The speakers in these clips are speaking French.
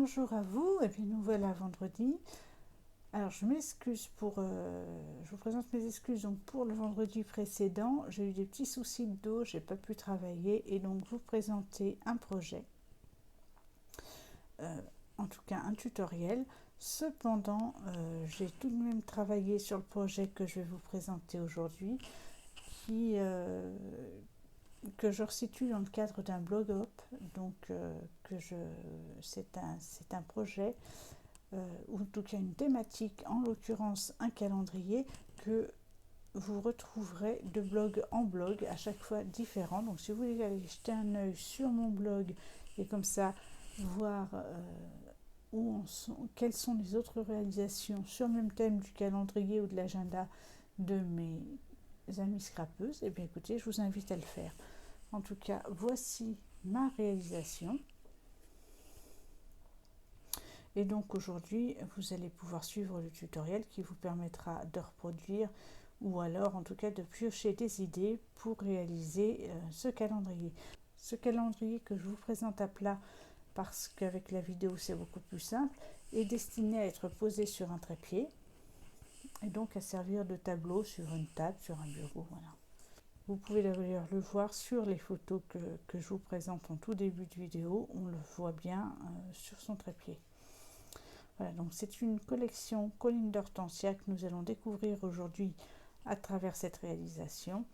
Bonjour à vous, et puis nous voilà vendredi. Alors je m'excuse je vous présente mes excuses donc pour le vendredi précédent. J'ai eu des petits soucis de dos, j'ai pas pu travailler et donc vous présenter un projet, en tout cas un tutoriel. Cependant, j'ai tout de même travaillé sur le projet que je vais vous présenter aujourd'hui, que je resitue dans le cadre d'un blog up. Donc c'est un projet ou en tout cas une thématique, en l'occurrence un calendrier que vous retrouverez de blog en blog, à chaque fois différent. Donc si vous voulez aller jeter un œil sur mon blog et comme ça voir quelles sont les autres réalisations sur le même thème du calendrier ou de l'agenda de mes amies scrapeuses, et bien écoutez, je vous invite à le faire. En tout cas, voici ma réalisation. Et donc aujourd'hui, vous allez pouvoir suivre le tutoriel qui vous permettra de reproduire ou alors en tout cas de piocher des idées pour réaliser ce calendrier. Ce calendrier que je vous présente à plat, parce qu'avec la vidéo c'est beaucoup plus simple, est destiné à être posé sur un trépied et donc à servir de tableau sur une table, sur un bureau. Voilà. Vous pouvez d'ailleurs le voir sur les photos que je vous présente en tout début de vidéo, on le voit bien sur son trépied. Voilà, donc c'est une collection Colline d'Hortensia que nous allons découvrir aujourd'hui à travers cette réalisation,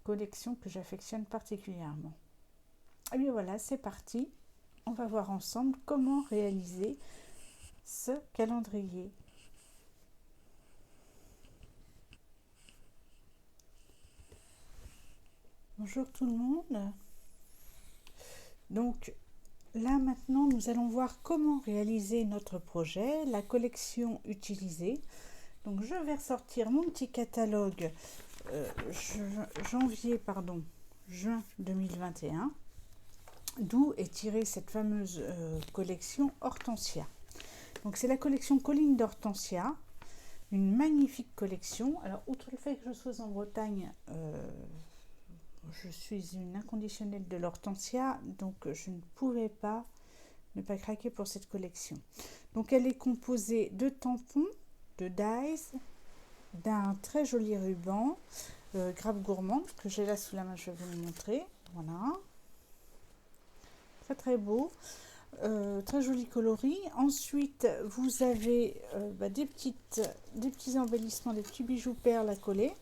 collection que j'affectionne particulièrement. Et bien voilà, c'est parti, on va voir ensemble comment réaliser ce calendrier. Bonjour tout le monde. Donc là maintenant nous allons voir comment réaliser notre projet, la collection utilisée. Donc je vais ressortir mon petit catalogue juin 2021, d'où est tirée cette fameuse collection Hortensia. Donc c'est la collection Colline d'Hortensia, une magnifique collection. Alors outre le fait que je sois en Bretagne, je suis une inconditionnelle de l'hortensia, donc je ne pouvais pas ne pas craquer pour cette collection. Donc elle est composée de tampons, de dies, d'un très joli ruban grappe gourmande que j'ai là sous la main, je vais vous le montrer. Voilà, très très beau, très joli coloris. Ensuite vous avez des petits embellissements, des petits bijoux perles à coller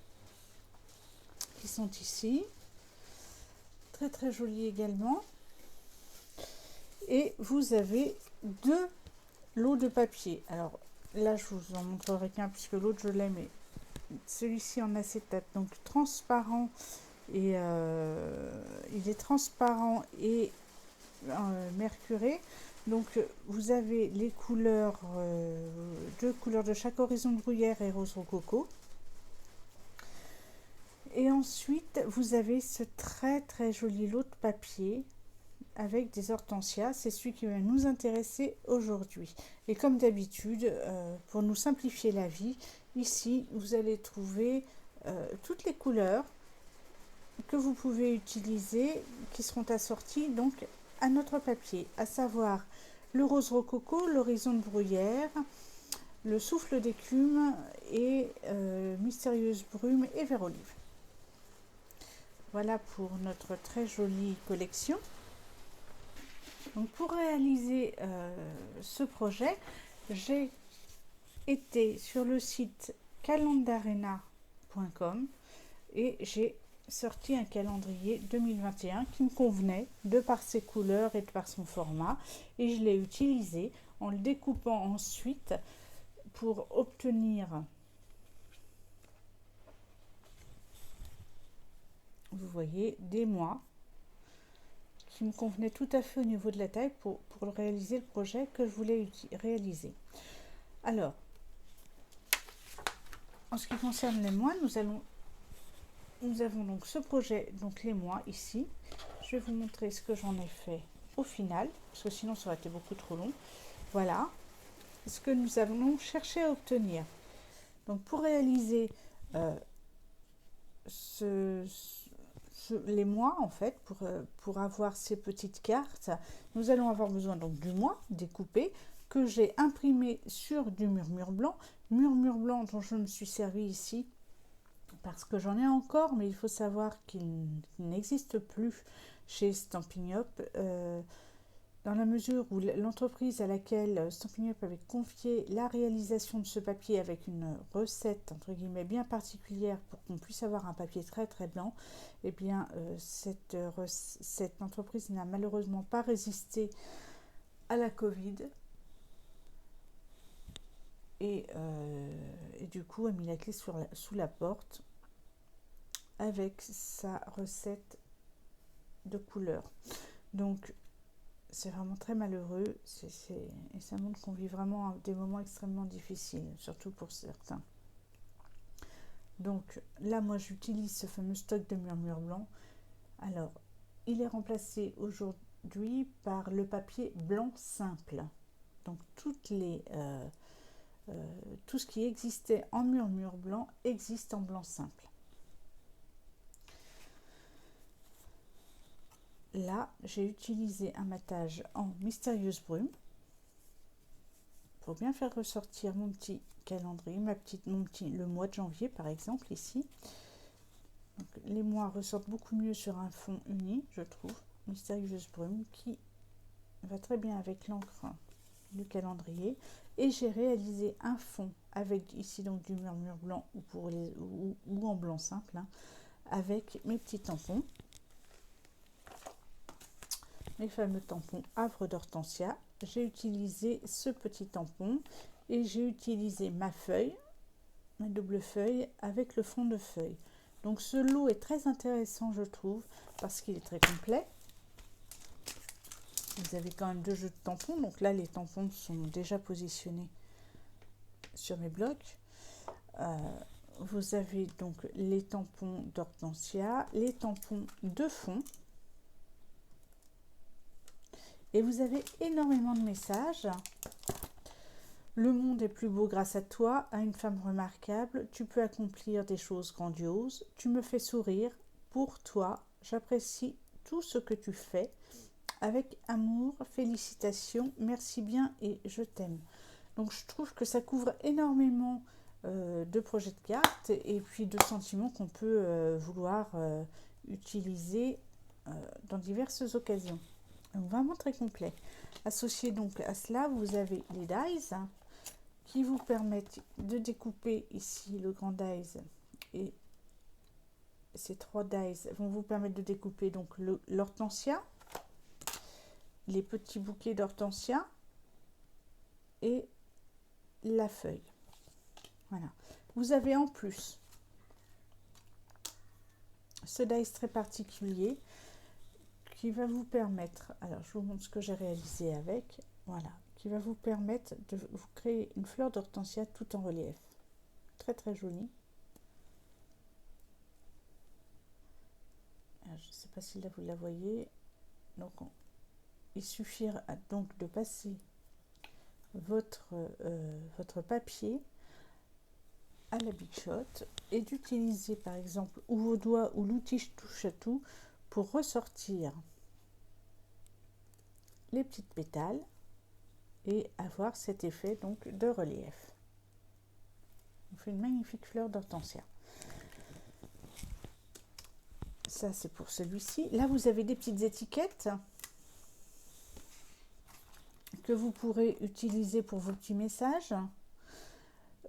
qui sont ici, très très joli également. Et vous avez deux lots de papier. Alors là je vous en montrerai qu'un puisque l'autre je l'ai, mais celui-ci en acétate, donc transparent, et il est transparent et mercuré. Donc vous avez les couleurs, deux couleurs de chaque horizon de bruyère et rose rococo. Et ensuite vous avez ce très très joli lot de papier avec des hortensias, c'est celui qui va nous intéresser aujourd'hui. Et comme d'habitude, pour nous simplifier la vie, ici vous allez trouver toutes les couleurs que vous pouvez utiliser, qui seront assorties donc à notre papier, à savoir le rose rococo, l'horizon de bruyère, le souffle d'écume et mystérieuse brume et vert olive. Voilà pour notre très jolie collection. Donc pour réaliser ce projet, j'ai été sur le site calendarena.com et j'ai sorti un calendrier 2021 qui me convenait de par ses couleurs et de par son format, et je l'ai utilisé en le découpant ensuite pour obtenir, vous voyez, des mois qui me convenait tout à fait au niveau de la taille pour réaliser le projet que je voulais réaliser. Alors, en ce qui concerne les mois, nous avons donc ce projet, donc les mois ici. Je vais vous montrer ce que j'en ai fait au final, parce que sinon ça aurait été beaucoup trop long. Voilà ce que nous avons cherché à obtenir. Donc pour réaliser ce les mois, en fait, pour avoir ces petites cartes, nous allons avoir besoin donc du mois découpé que j'ai imprimé sur du murmure blanc dont je me suis servi ici parce que j'en ai encore, mais il faut savoir qu'il n'existe plus chez Stampin' Up, dans la mesure où l'entreprise à laquelle Stampin' Up avait confié la réalisation de ce papier avec une recette entre guillemets bien particulière pour qu'on puisse avoir un papier très très blanc, eh bien cette entreprise n'a malheureusement pas résisté à la Covid et du coup a mis la clé sous la porte avec sa recette de couleur. Donc c'est vraiment très malheureux et ça montre qu'on vit vraiment des moments extrêmement difficiles, surtout pour certains. Donc là, moi, j'utilise ce fameux stock de murmure blanc. Alors, il est remplacé aujourd'hui par le papier blanc simple. Donc, tout ce qui existait en murmure blanc existe en blanc simple. Là, j'ai utilisé un matage en mystérieuse brume pour bien faire ressortir mon petit calendrier, le mois de janvier par exemple ici. Donc, les mois ressortent beaucoup mieux sur un fond uni, je trouve. Mystérieuse brume qui va très bien avec l'encre du calendrier. Et j'ai réalisé un fond avec ici donc du murmure blanc ou en blanc simple, hein, avec mes petits tampons. Mes fameux tampons Havre d'Hortensia. J'ai utilisé ce petit tampon et j'ai utilisé ma double feuille avec le fond de feuille. Donc ce lot est très intéressant, je trouve, parce qu'il est très complet. Vous avez quand même 2 jeux de tampons, donc là les tampons sont déjà positionnés sur mes blocs. Vous avez donc les tampons d'Hortensia, les tampons de fond. Et vous avez énormément de messages. Le monde est plus beau grâce à toi, à une femme remarquable. Tu peux accomplir des choses grandioses. Tu me fais sourire. Pour toi, j'apprécie tout ce que tu fais. Avec amour, félicitations, merci bien et je t'aime. Donc je trouve que ça couvre énormément de projets de cartes et puis de sentiments qu'on peut vouloir utiliser dans diverses occasions. Donc vraiment très complet. Associé donc à cela, vous avez les dies qui vous permettent de découper ici le grand dies, et ces 3 dies vont vous permettre de découper donc l'hortensia, les petits bouquets d'hortensia et la feuille. Voilà. Vous avez en plus ce dies très particulier qui va vous permettre, alors je vous montre ce que j'ai réalisé avec, voilà, qui va vous permettre de vous créer une fleur d'hortensia tout en relief. Très très jolie. Alors, je ne sais pas si là vous la voyez. Donc il suffira donc de passer votre papier à la bichotte et d'utiliser par exemple ou vos doigts ou l'outil touche à tout pour ressortir les petites pétales et avoir cet effet donc de relief. On fait une magnifique fleur d'hortensia. Ça c'est pour celui-ci. Là vous avez des petites étiquettes que vous pourrez utiliser pour vos petits messages.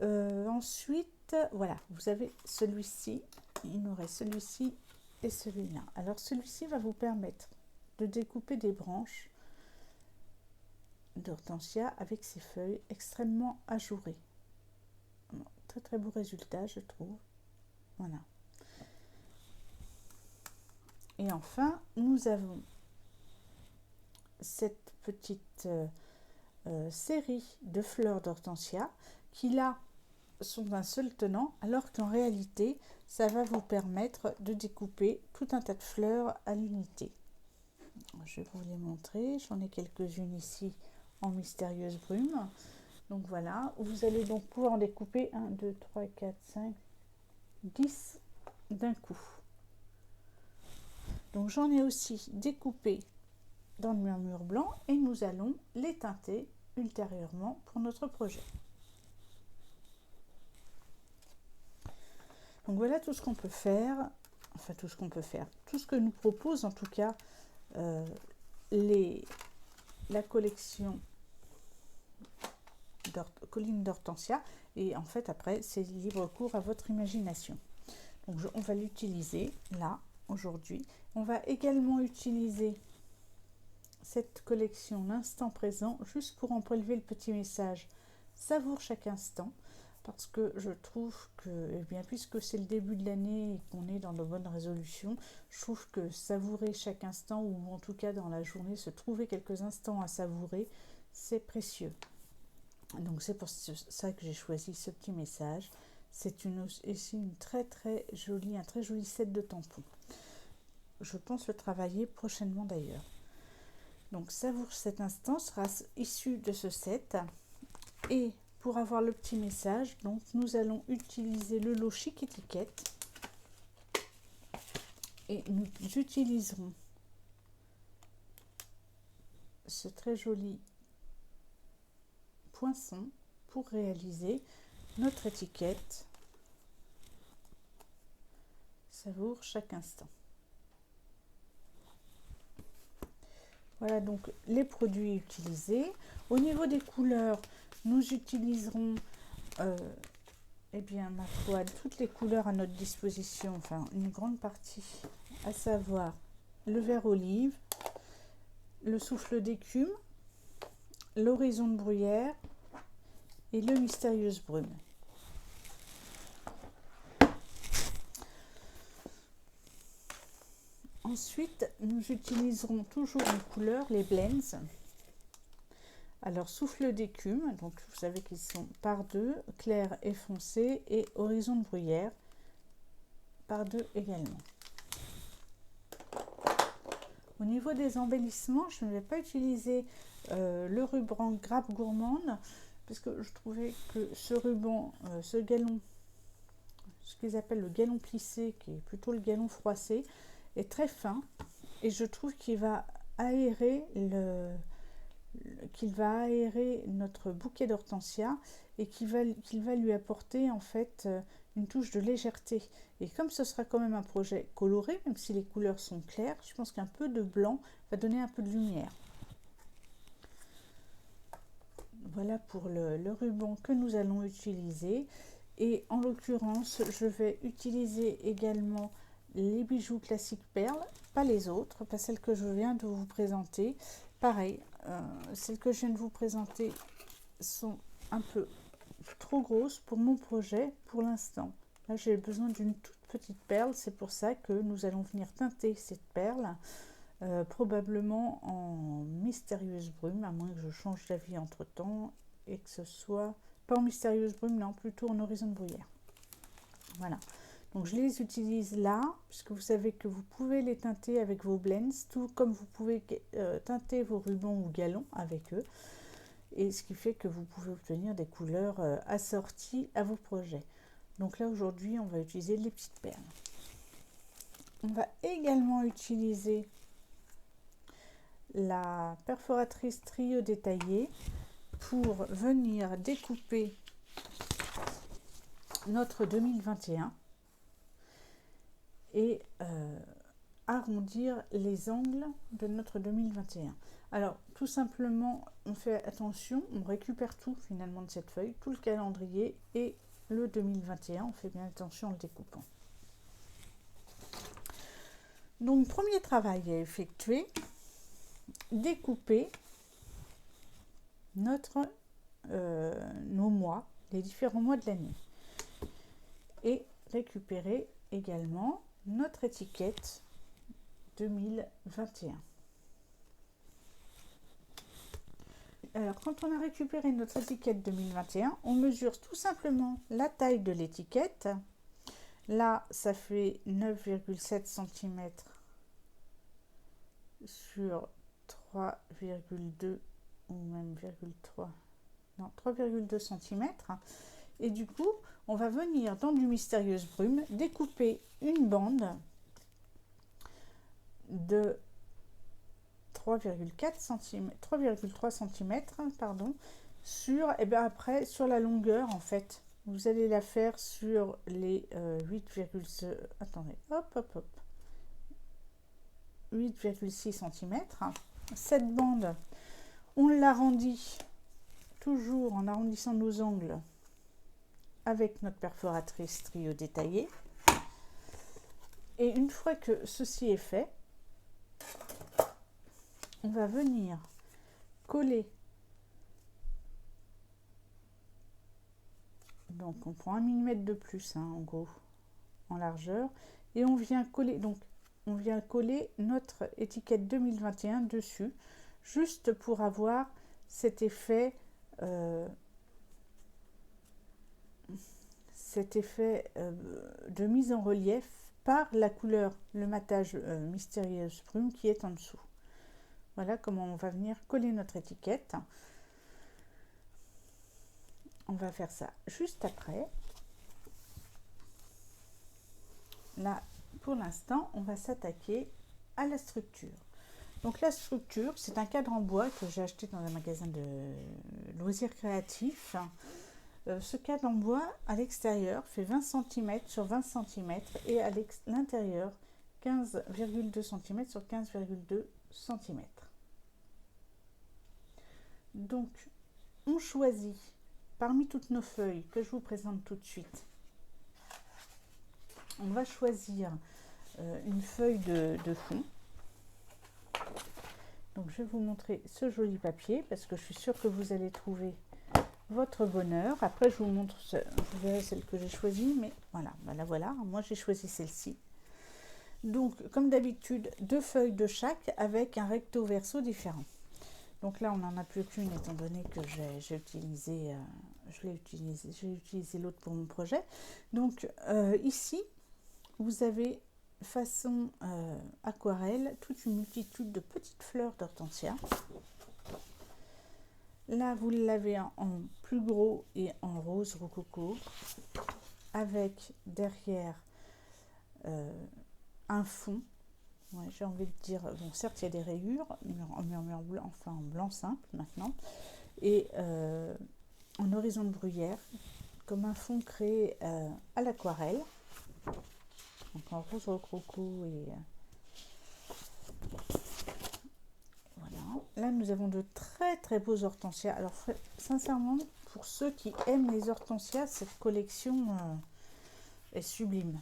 Ensuite, voilà, vous avez celui-ci. Il nous reste celui-ci et celui-là. Alors celui-ci va vous permettre de découper des branches d'hortensia avec ses feuilles extrêmement ajourées. Très très beau résultat, je trouve. Voilà. Et enfin, nous avons cette petite série de fleurs d'hortensia qui là sont d'un seul tenant, alors qu'en réalité, ça va vous permettre de découper tout un tas de fleurs à l'unité. Je vais vous les montrer. J'en ai quelques-unes ici en mystérieuse brume. Donc voilà, vous allez donc pouvoir en découper 1, 2, 3, 4, 5, 10 d'un coup. Donc j'en ai aussi découpé dans le murmure blanc et nous allons les teinter ultérieurement pour notre projet. Donc voilà tout ce qu'on peut faire, enfin tout ce qu'on peut faire, tout ce que nous propose en tout cas la collection Colline d'Hortensia, et en fait après c'est libre cours à votre imagination. Donc on va l'utiliser là aujourd'hui. On va également utiliser cette collection l'instant présent juste pour en prélever le petit message savoure chaque instant, parce que je trouve que, eh bien, puisque c'est le début de l'année et qu'on est dans de bonnes résolutions, je trouve que savourer chaque instant, ou en tout cas dans la journée, se trouver quelques instants à savourer, c'est précieux. Donc c'est pour ça que j'ai choisi ce petit message. C'est aussi une très jolie, un très joli set de tampons. Je pense le travailler prochainement d'ailleurs. Donc savoure cet instant sera issu de ce set. Et pour avoir le petit message, donc nous allons utiliser le lot Chic Étiquette. Et nous utiliserons ce très joli poinçon pour réaliser notre étiquette savoure chaque instant. Voilà donc les produits utilisés. Au niveau des couleurs, nous utiliserons eh bien ma foi toutes les couleurs à notre disposition, enfin une grande partie, à savoir le vert olive, le souffle d'écume, l'horizon de bruyère et le mystérieuse brume. Ensuite, nous utiliserons toujours en couleur les blends. Alors, souffle d'écume, donc vous savez qu'ils sont par deux, clair et foncé, et horizon de bruyère, par deux également. Au niveau des embellissements, je ne vais pas utiliser le ruban grappe gourmande, parce que je trouvais que ce ruban, ce galon, ce qu'ils appellent le galon plissé, qui est plutôt le galon froissé, est très fin, et je trouve qu'il va aérer notre bouquet d'hortensia, et qu'il va lui apporter en fait une touche de légèreté. Et comme ce sera quand même un projet coloré, même si les couleurs sont claires, je pense qu'un peu de blanc va donner un peu de lumière. Voilà pour le ruban que nous allons utiliser. Et en l'occurrence, je vais utiliser également les bijoux classiques perles, pas les autres, pas celles que je viens de vous présenter. Pareil, celles que je viens de vous présenter sont un peu trop grosses pour mon projet pour l'instant. Là, j'ai besoin d'une toute petite perle, c'est pour ça que nous allons venir teinter cette perle, probablement en mystérieuse brume, à moins que je change d'avis entre temps et que ce soit pas en mystérieuse brume, non, plutôt en horizon de bruyère. Voilà. Donc je les utilise là, puisque vous savez que vous pouvez les teinter avec vos blends, tout comme vous pouvez teinter vos rubans ou galons avec eux. Et ce qui fait que vous pouvez obtenir des couleurs assorties à vos projets. Donc là aujourd'hui, on va utiliser les petites perles. On va également utiliser la perforatrice trio détaillée pour venir découper notre 2021 et arrondir les angles de notre 2021. Alors tout simplement, on fait attention, on récupère tout finalement de cette feuille, tout le calendrier et le 2021, on fait bien attention en le découpant. Donc premier travail à effectuer, découper nos mois, les différents mois de l'année, et récupérer également notre étiquette 2021. Alors quand on a récupéré notre étiquette 2021, on mesure tout simplement la taille de l'étiquette. Là, ça fait 9,7 cm sur 3,2 ou même 3,2 cm. Et du coup, on va venir dans du mystérieuse brume découper une bande de 3,4 cm, 3,3 cm, pardon, sur, et bien après, sur la longueur, en fait. Vous allez la faire sur les 8,6, attendez, hop, hop, hop, 8,6 cm. Cette bande, on l'arrondit toujours en arrondissant nos angles avec notre perforatrice trio détaillé. Et une fois que ceci est fait, on va venir coller. Donc on prend 1 mm de plus, hein, en gros, en largeur, et on vient coller. Donc on vient coller notre étiquette 2021 dessus, juste pour avoir cet effet de mise en relief par la couleur, le matage Mystérieuse Brume qui est en dessous. Voilà comment on va venir coller notre étiquette. On va faire ça juste après. Là, pour l'instant, on va s'attaquer à la structure. Donc la structure, c'est un cadre en bois que j'ai acheté dans un magasin de loisirs créatifs. Ce cadre en bois, à l'extérieur, fait 20 cm sur 20 cm et à l'intérieur, 15,2 cm sur 15,2 cm. Donc, on choisit parmi toutes nos feuilles que je vous présente tout de suite. On va choisir une feuille de fond. Donc, je vais vous montrer ce joli papier parce que je suis sûre que vous allez trouver votre bonheur. Après, je vous montre, vous verrez celle que j'ai choisie, mais voilà, voilà. Moi, j'ai choisi celle-ci. Donc, comme d'habitude, 2 feuilles de chaque avec un recto verso différent. Donc là, on n'en a plus qu'une étant donné que j'ai utilisé, j'ai utilisé l'autre pour mon projet. Donc ici, vous avez façon aquarelle toute une multitude de petites fleurs d'hortensia. Là, vous l'avez en plus gros et en rose rococo, avec derrière un fond. Ouais, j'ai envie de dire, bon, certes il y a des rayures, mais en blanc, enfin en blanc simple maintenant, et en horizon de bruyère, comme un fond créé à l'aquarelle, donc en rose rococo et voilà. Là nous avons de très très beaux hortensias. Alors sincèrement, pour ceux qui aiment les hortensias, cette collection est sublime.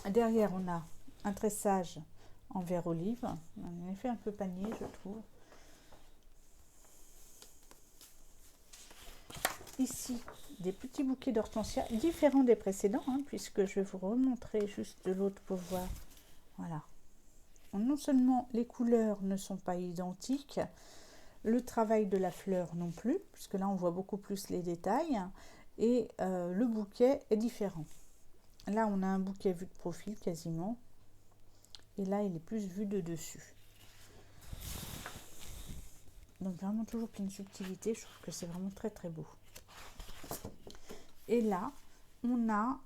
Derrière on a un tressage en vert olive, un effet un peu panier je trouve. Ici des petits bouquets d'hortensia différents des précédents, hein, puisque je vais vous remontrer juste de l'autre pour voir. Voilà. Non seulement les couleurs ne sont pas identiques, le travail de la fleur non plus, puisque là on voit beaucoup plus les détails, et le bouquet est différent. Là on a un bouquet vu de profil quasiment, et là il est plus vu de dessus. Donc vraiment toujours plein de subtilité, je trouve que c'est vraiment très très beau. Et là on a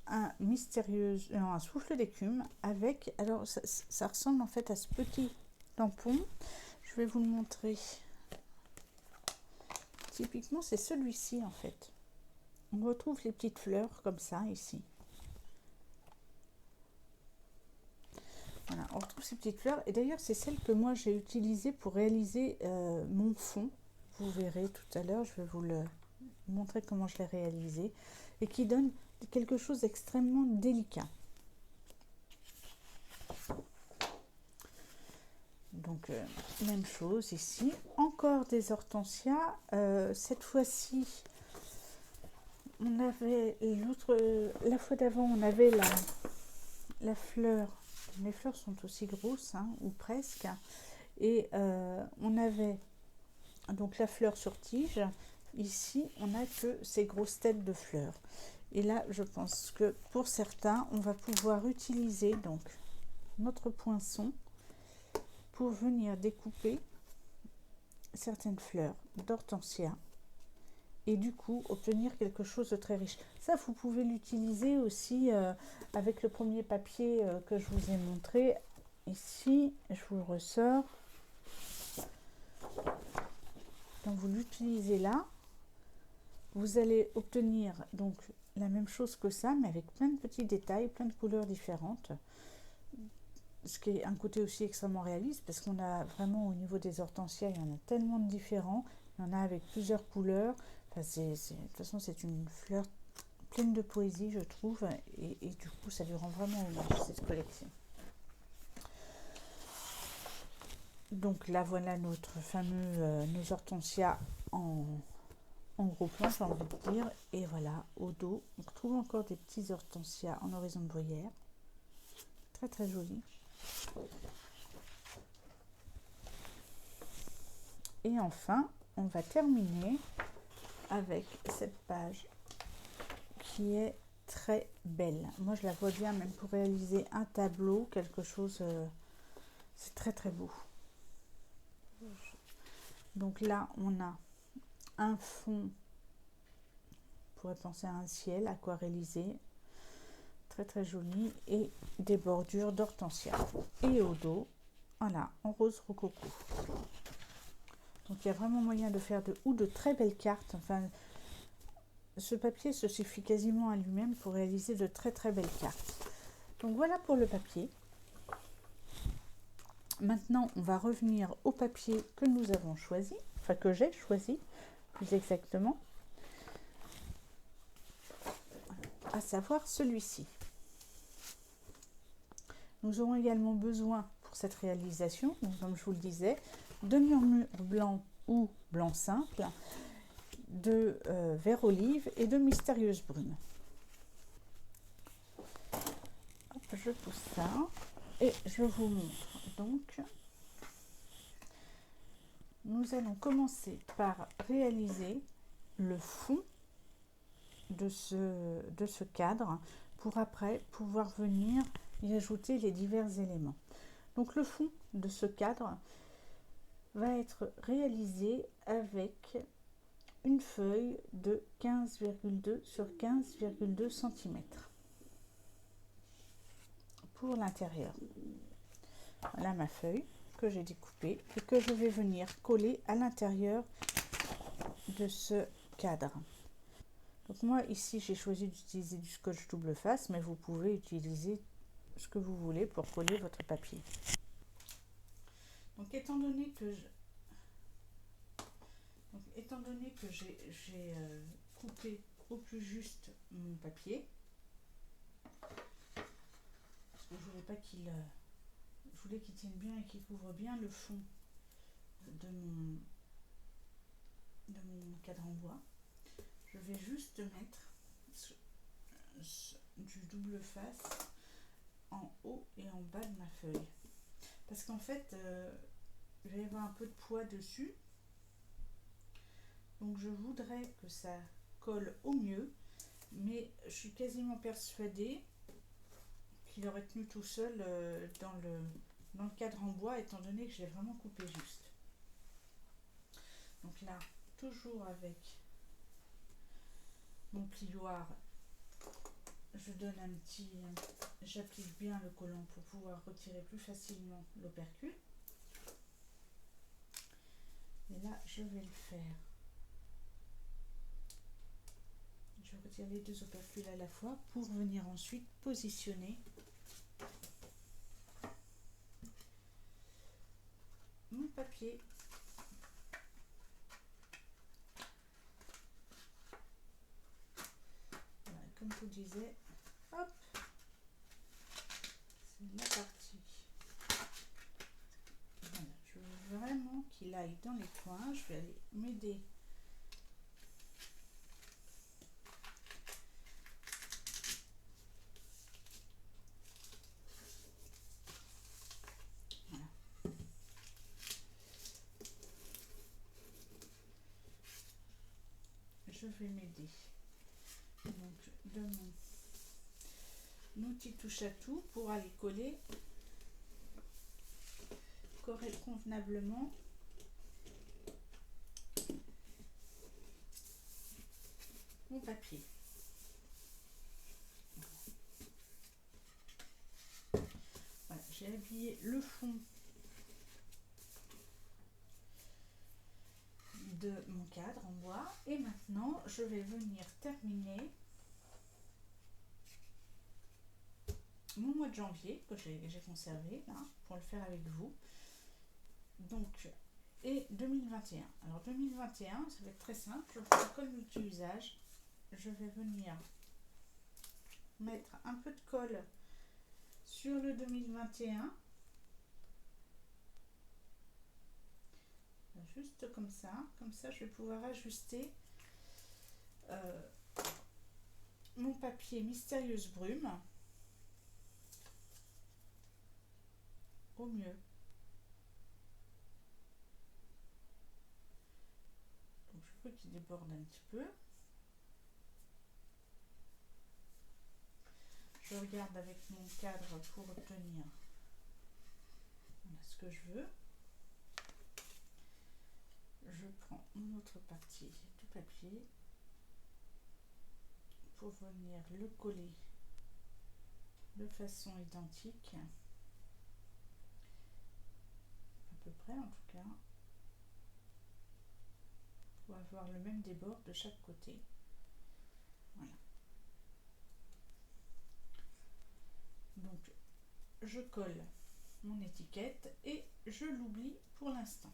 un souffle d'écume avec, alors ça ressemble en fait à ce petit tampon, je vais vous le montrer. Typiquement c'est celui-ci en fait. On retrouve les petites fleurs comme ça ici. Voilà, on retrouve ces petites fleurs. Et d'ailleurs, c'est celle que moi j'ai utilisée pour réaliser mon fond. Vous verrez tout à l'heure, je vais vous le montrer comment je l'ai réalisé. Et qui donne quelque chose d'extrêmement délicat. Donc, même chose ici. Encore des hortensias. Cette fois-ci, on avait la fois d'avant, on avait la fleur. Les fleurs sont aussi grosses, hein, ou presque. Et on avait donc la fleur sur tige. Ici, on n'a que ces grosses têtes de fleurs. Et là, je pense que pour certains, on va pouvoir utiliser donc notre poinçon pour venir découper certaines fleurs d'hortensia et du coup obtenir quelque chose de très riche. Ça, vous pouvez l'utiliser aussi avec le premier papier que je vous ai montré. Ici, je vous le ressors. Donc vous l'utilisez là. Vous allez obtenir donc la même chose que ça, mais avec plein de petits détails, plein de couleurs différentes. Ce qui est un côté aussi extrêmement réaliste, parce qu'on a vraiment au niveau des hortensias, il y en a tellement de différents. Il y en a avec plusieurs couleurs. Enfin, de toute façon, c'est une fleur pleine de poésie, je trouve. Et du coup, ça lui rend vraiment hommage, cette collection. Donc là, voilà notre fameux nos hortensias en gros plan, j'ai envie de dire. Et voilà, au dos, on retrouve encore des petits hortensias en horizon de bruyère. Très très joli. Et enfin, on va terminer avec cette page qui est très belle. Moi, je la vois bien même pour réaliser un tableau, quelque chose... c'est très très beau. Donc là, on a un fond, on pourrait penser à un ciel aquarellisé, très très joli, et des bordures d'hortensia. Et au dos, voilà, en rose rococo. Donc il y a vraiment moyen de faire de très belles cartes. Enfin, ce papier se suffit quasiment à lui-même pour réaliser de très très belles cartes. Donc voilà pour le papier. Maintenant, on va revenir au papier que nous avons choisi, enfin que j'ai choisi, plus exactement, à savoir celui-ci. Nous aurons également besoin pour cette réalisation, donc comme je vous le disais, de murmure blanc ou blanc simple, de vert olive et de mystérieuse brune. Hop, je pousse ça et je vous montre. Donc, nous allons commencer par réaliser le fond de ce cadre pour après pouvoir venir y ajouter les divers éléments. Donc le fond de ce cadre va être réalisé avec une feuille de 15,2 sur 15,2 cm pour l'intérieur. Voilà ma feuille que j'ai découpée et que je vais venir coller à l'intérieur de ce cadre. Donc moi ici j'ai choisi d'utiliser du scotch double face, mais vous pouvez utiliser ce que vous voulez pour coller votre papier. Donc étant donné que j'ai coupé au plus juste mon papier, parce que je voulais pas qu'il je voulais qu'il tienne bien et qu'il couvre bien le fond de mon cadre en bois, je vais juste mettre du double face en haut et en bas de ma feuille, parce qu'en fait il va y avoir un peu de poids dessus, donc je voudrais que ça colle au mieux, mais je suis quasiment persuadée qu'il aurait tenu tout seul dans le cadre en bois, étant donné que j'ai vraiment coupé juste. Donc là, toujours avec mon plioir, je donne j'applique bien le collant pour pouvoir retirer plus facilement l'opercule. Et là, je vais le faire. Je retire les deux opercules à la fois pour venir ensuite positionner mon papier. Voilà, comme je vous disais, hop, c'est la partie. Voilà, je veux vraiment qu'il aille dans les coins. Je vais aller m'aider donc de mon outil touche à tout pour aller coller convenablement papier. Voilà, j'ai habillé le fond de mon cadre en bois et maintenant je vais venir terminer mon mois de janvier que j'ai conservé là pour le faire avec vous. Donc, et 2021. Alors 2021, ça va être très simple. Je prends la colle multi-usage. Je vais venir mettre un peu de colle sur le 2021. Juste comme ça. Comme ça, je vais pouvoir ajuster mon papier Mystérieuse Brume au mieux. Donc je veux qu'il déborde un petit peu. Je regarde avec mon cadre pour obtenir voilà, ce que je veux. Je prends une autre partie du papier pour venir le coller de façon identique, à peu près en tout cas, pour avoir le même débord de chaque côté. Voilà. Donc je colle mon étiquette et je l'oublie pour l'instant.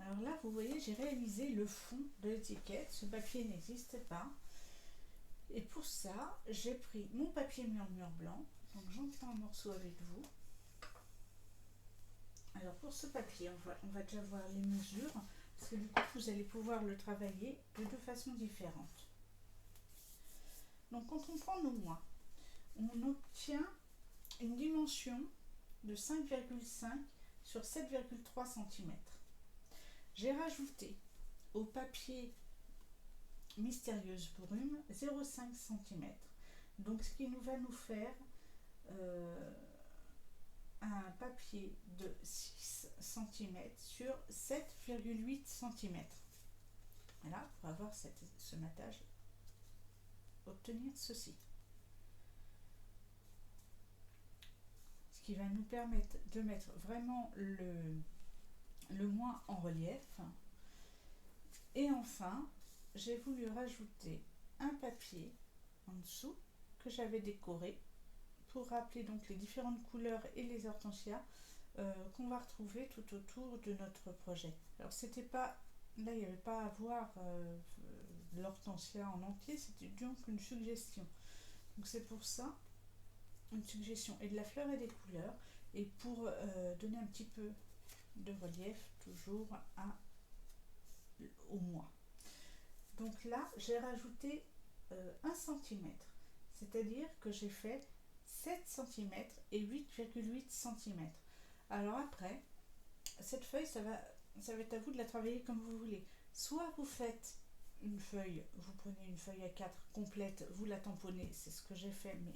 Alors là, vous voyez, j'ai réalisé le fond de l'étiquette. Ce papier n'existait pas. Et pour ça, j'ai pris mon papier murmure blanc. Donc j'en prends un morceau avec vous. Alors pour ce papier, on va déjà voir les mesures. Parce que du coup, vous allez pouvoir le travailler de deux façons différentes. Donc quand on prend nos mois, on obtient une dimension de 5,5 sur 7,3 cm. J'ai rajouté au papier Mystérieuse Brume 0,5 cm. Donc ce qui va nous faire un papier de 6 cm sur 7,8 cm. Voilà, pour avoir ce matage, obtenir ceci. Ce qui va nous permettre de mettre vraiment le moins en relief. Et enfin, j'ai voulu rajouter un papier en dessous que j'avais décoré pour rappeler donc les différentes couleurs et les hortensias qu'on va retrouver tout autour de notre projet. Alors c'était pas, là il n'y avait pas à voir l'hortensia en entier, c'était donc une suggestion. Donc c'est pour ça une suggestion et de la fleur et des couleurs et pour donner un petit peu de relief toujours au mois. Donc là j'ai rajouté 1 cm, c'est-à-dire que j'ai fait 7 cm et 8,8 cm. Alors après, cette feuille, ça va être à vous de la travailler comme vous voulez. Soit vous faites une feuille, vous prenez une feuille A4 complète, vous la tamponnez, c'est ce que j'ai fait, mais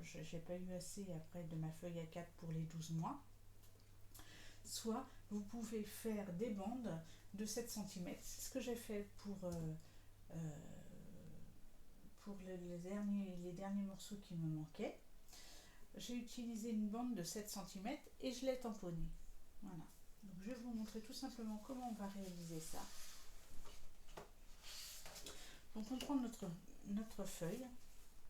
je n'ai pas eu assez après de ma feuille A4 pour les 12 mois. Soit vous pouvez faire des bandes de 7 cm, c'est ce que j'ai fait pour les derniers morceaux qui me manquaient. J'ai utilisé une bande de 7 cm et je l'ai tamponnée. Voilà. Donc je vais vous montrer tout simplement comment on va réaliser ça. Donc on prend notre feuille,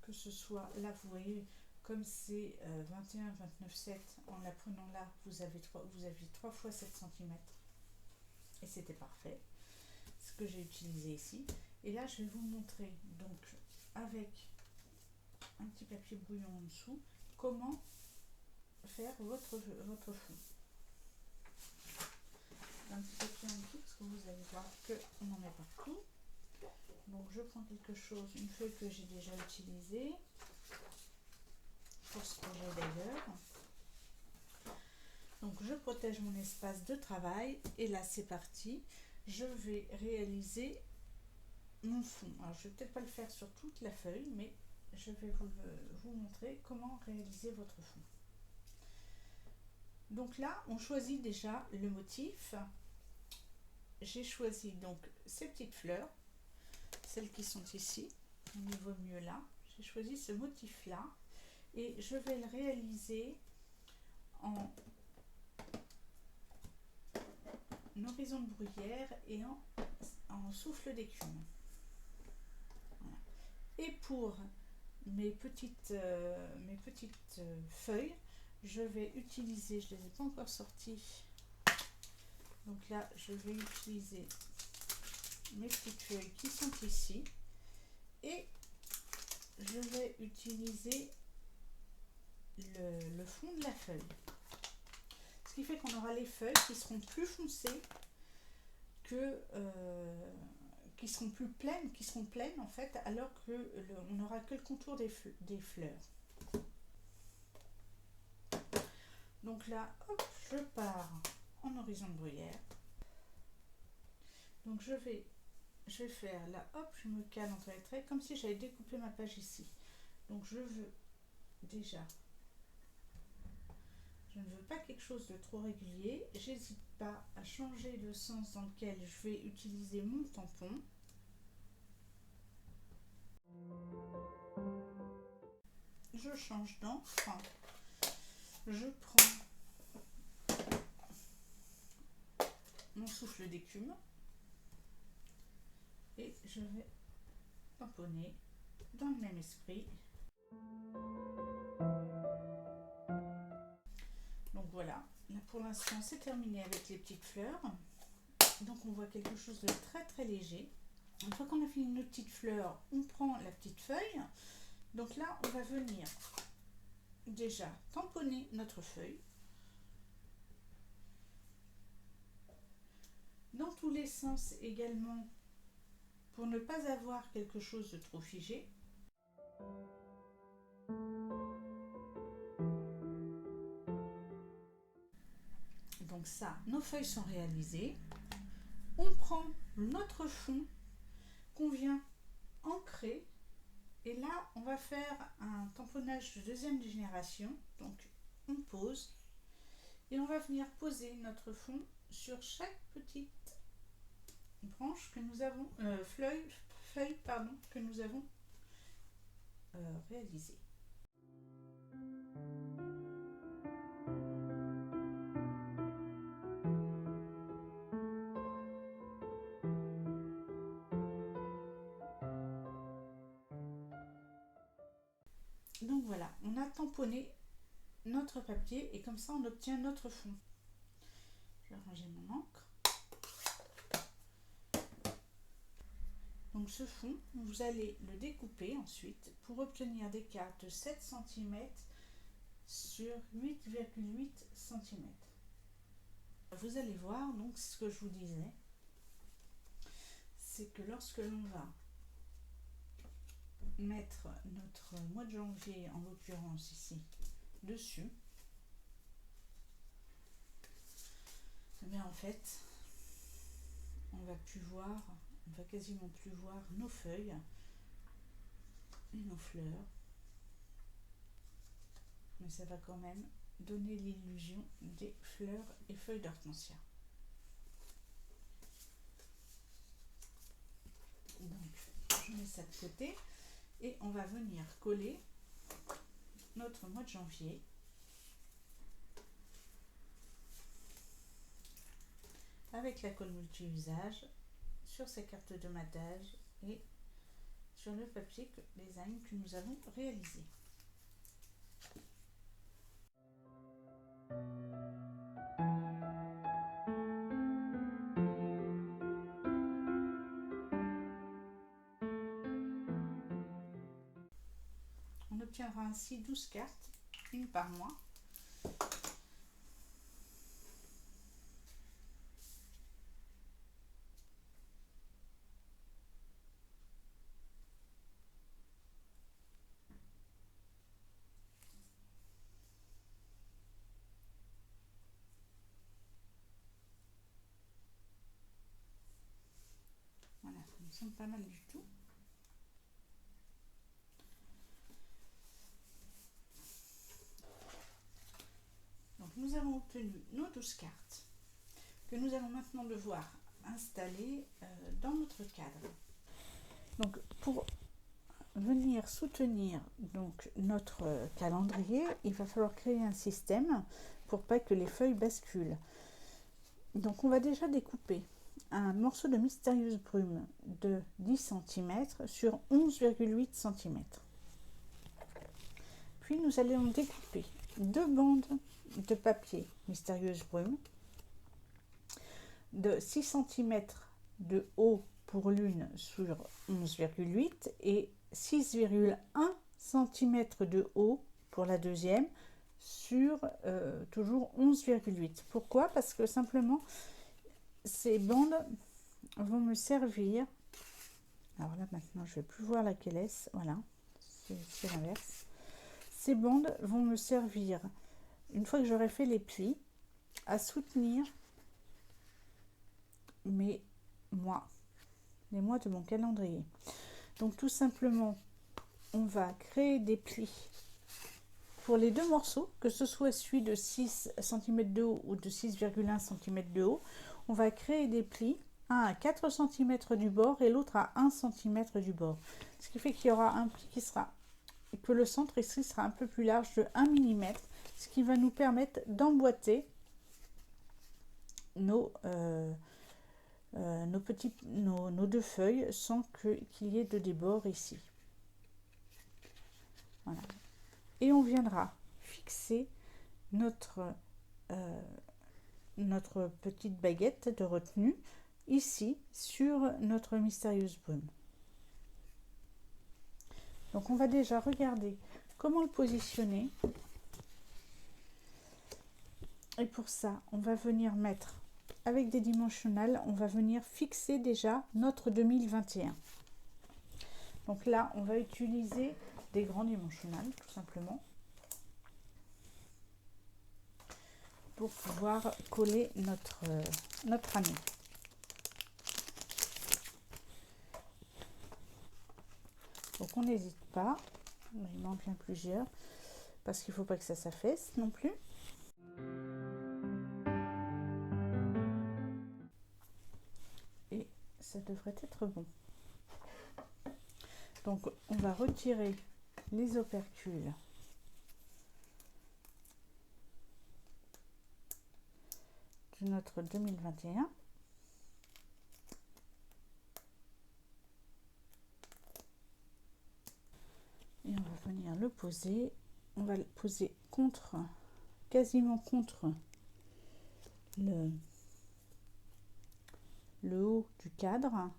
que ce soit là, vous voyez, comme c'est 21, 29, 7, en la prenant là, vous aviez 3 fois 7 cm. Et c'était parfait. Ce que j'ai utilisé ici. Et là, je vais vous montrer, donc, avec un petit papier brouillon en dessous, comment faire votre fond. Un petit papier en dessous, parce que vous allez voir qu'on en met partout. Donc je prends quelque chose, une feuille que j'ai déjà utilisée, pour ce projet d'ailleurs. Donc je protège mon espace de travail, et là c'est parti. Je vais réaliser mon fond. Alors je vais peut-être pas le faire sur toute la feuille, mais je vais vous montrer comment réaliser votre fond. Donc là, on choisit déjà le motif. j'ai choisi donc ces petites fleurs, celles qui sont ici, on y voit mieux là. J'ai choisi ce motif là et je vais le réaliser en horizon de bruyère et en souffle d'écume. Voilà. Et pour mes petites feuilles, je vais utiliser, je ne les ai pas encore sorties, donc là je vais utiliser mes petites feuilles qui sont ici et je vais utiliser le fond de la feuille, ce qui fait qu'on aura les feuilles qui seront plus foncées que qui seront pleines en fait, alors que on n'aura que le contour des fleurs. Donc là, hop, je pars en horizon de bruyère. Donc je vais faire là, hop, je me cale entre les traits comme si j'avais découpé ma page ici. Donc je veux déjà, je ne veux pas quelque chose de trop régulier. J'hésite pas à changer le sens dans lequel je vais utiliser mon tampon. Je change d'encre, je prends mon souffle d'écume et je vais tamponner dans le même esprit. Donc voilà, là pour l'instant c'est terminé avec les petites fleurs. Donc on voit quelque chose de très léger. Une fois qu'on a fini nos petites fleurs, on prend la petite feuille. Donc là on va venir déjà tamponner notre feuille dans tous les sens également, pour ne pas avoir quelque chose de trop figé. Donc ça, nos feuilles sont réalisées. On prend notre fond qu'on vient ancrer et là on va faire un tamponnage de deuxième génération. Donc on pose et on va venir poser notre fond sur chaque petite branche que nous avons, feuille pardon, que nous avons réalisée. Donc voilà, on a tamponné notre papier et comme ça on obtient notre fond. Je vais ranger mon encre. Donc ce fond, vous allez le découper ensuite pour obtenir des cartes de 7 cm sur 8,8 cm. Vous allez voir, donc ce que je vous disais, c'est que lorsque l'on va mettre notre mois de janvier, en l'occurrence ici, dessus, eh bien en fait, on va quasiment plus voir nos feuilles et nos fleurs, mais ça va quand même donner l'illusion des fleurs et feuilles d'hortensia. Donc je mets ça de côté et on va venir coller notre mois de janvier avec la colle multi-usage sur ces cartes de matage et sur le papier design que nous avons réalisé. On obtiendra ainsi 12 cartes, une par mois. Voilà, ça me semble pas mal du tout. Donc nous avons obtenu nos 12 cartes que nous allons maintenant devoir installer dans notre cadre. Donc pour venir soutenir donc notre calendrier, il va falloir créer un système pour pas que les feuilles basculent. Donc on va déjà découper un morceau de mystérieuse brume de 10 cm sur 11,8 cm. Puis nous allons découper 2 bandes de papier mystérieuse brume de 6 cm de haut pour l'une sur 11,8 et 6,1 cm de haut pour la deuxième sur toujours 11,8. Pourquoi? Parce que simplement ces bandes vont me servir. Alors là maintenant je vais plus voir laquelle est. Voilà, c'est l'inverse. Ces bandes vont me servir, une fois que j'aurai fait les plis, à soutenir les mois de mon calendrier. Donc tout simplement, on va créer des plis pour les deux morceaux, que ce soit celui de 6 cm de haut ou de 6,1 cm de haut. On va créer des plis, un à 4 cm du bord et l'autre à 1 cm du bord. Ce qui fait qu'il y aura un pli qui sera, que le centre ici sera un peu plus large de 1 mm, ce qui va nous permettre d'emboîter nos deux feuilles sans qu'il y ait de débord ici. Voilà. Et on viendra fixer notre petite baguette de retenue ici sur notre mystérieuse brume. Donc on va déjà regarder comment le positionner. Et pour ça, on va venir mettre avec des dimensionnels, on va venir fixer déjà notre 2021. Donc là, on va utiliser des grands dimensionnels tout simplement pour pouvoir coller notre année. Donc on n'hésite pas, il m'en vient plusieurs parce qu'il ne faut pas que ça s'affaisse non plus. Et ça devrait être bon. Donc on va retirer les opercules de notre 2021. Et on va venir le poser. On va le poser quasiment contre le haut du cadre.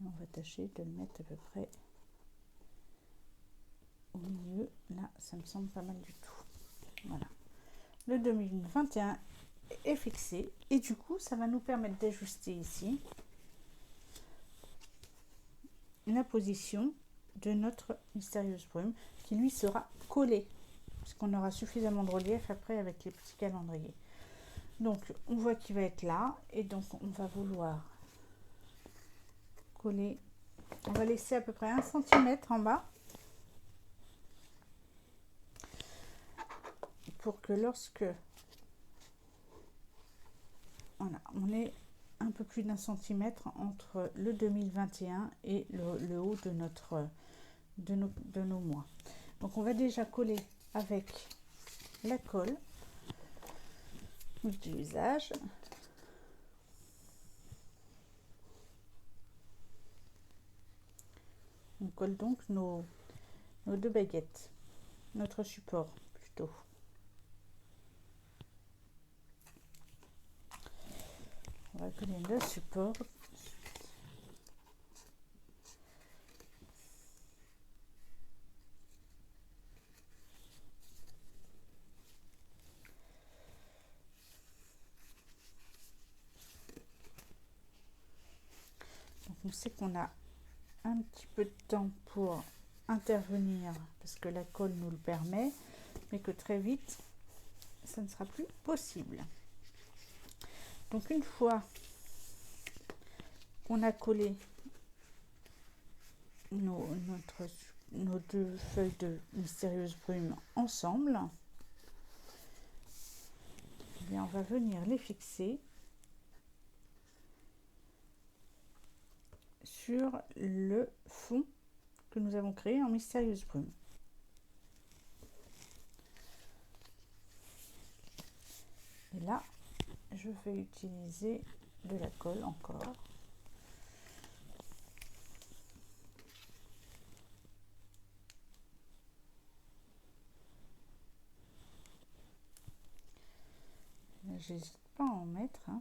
Et on va tâcher de le mettre à peu près au milieu. Là, ça me semble pas mal du tout. Voilà. Le 2021 est fixé. Et du coup, ça va nous permettre d'ajuster ici la position de notre mystérieuse brume qui lui sera collée parce qu'on aura suffisamment de relief après avec les petits calendriers. Donc on voit qu'il va être là et donc on va vouloir coller, on va laisser à peu près 1 cm en bas pour que lorsque voilà, on est un peu plus d'1 centimètre entre le 2021 et le haut de nos mois. Donc on va déjà coller avec la colle multi-usage. On colle donc nos deux baguettes, notre support plutôt. On va coller le support. Donc on sait qu'on a un petit peu de temps pour intervenir parce que la colle nous le permet, mais que très vite ça ne sera plus possible. Donc une fois qu'on a collé nos deux feuilles de mystérieuse brume ensemble, eh bien on va venir les fixer sur le fond que nous avons créé en Mystérieuse Brume. Et là, je vais utiliser de la colle encore. J'hésite pas à en mettre. Hein.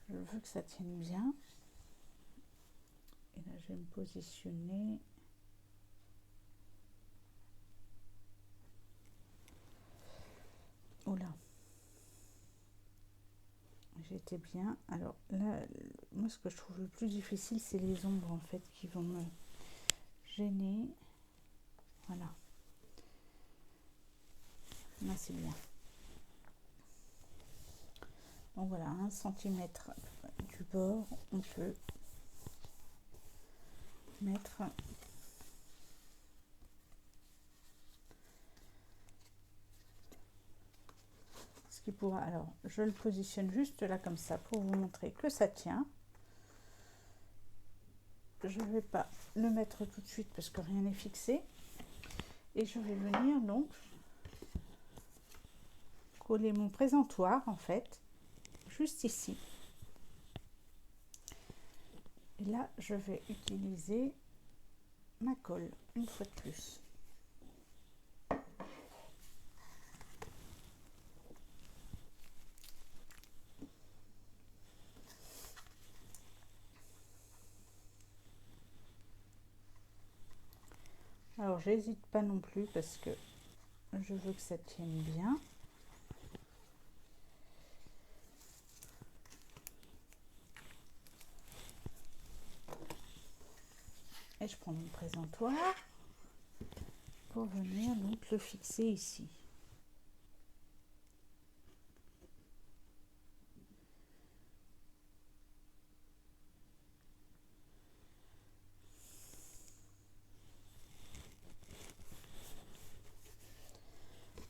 Je veux que ça tienne bien. Et là, je vais me positionner. Oula. J'étais bien. Alors là, moi, ce que je trouve le plus difficile, c'est les ombres, en fait, qui vont me gêner. Voilà. Là, c'est bien. Donc voilà, 1 cm du bord, on peut mettre ce qui pourra. Alors, je le positionne juste là comme ça pour vous montrer que ça tient. Je ne vais pas le mettre tout de suite parce que rien n'est fixé. Et je vais venir donc coller mon présentoir en fait juste ici. Et là, je vais utiliser ma colle une fois de plus. Alors, j'hésite pas non plus parce que je veux que ça tienne bien. Et je prends mon présentoir pour venir donc le fixer ici.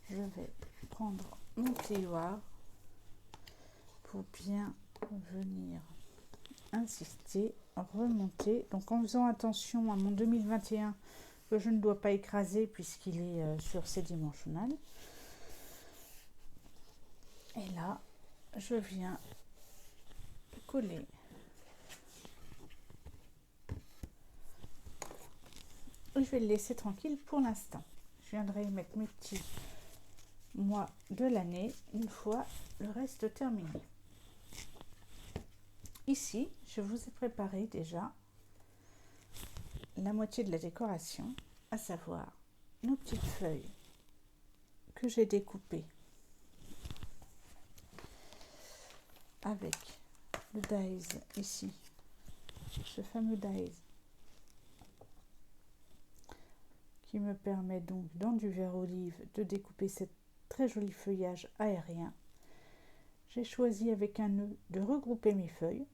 Je vais prendre mon plioir pour bien venir insister, remonter. Donc en faisant attention à mon 2021 que je ne dois pas écraser puisqu'il est sur Sédimensional. Et là, je viens coller et je vais le laisser tranquille pour l'instant. Je viendrai mettre mes petits mois de l'année une fois le reste terminé. Ici, je vous ai préparé déjà la moitié de la décoration, à savoir nos petites feuilles que j'ai découpées avec le dies ici, ce fameux dies qui me permet donc dans du verre olive de découper cette très joli feuillage aérien. J'ai choisi avec un nœud de regrouper mes feuilles,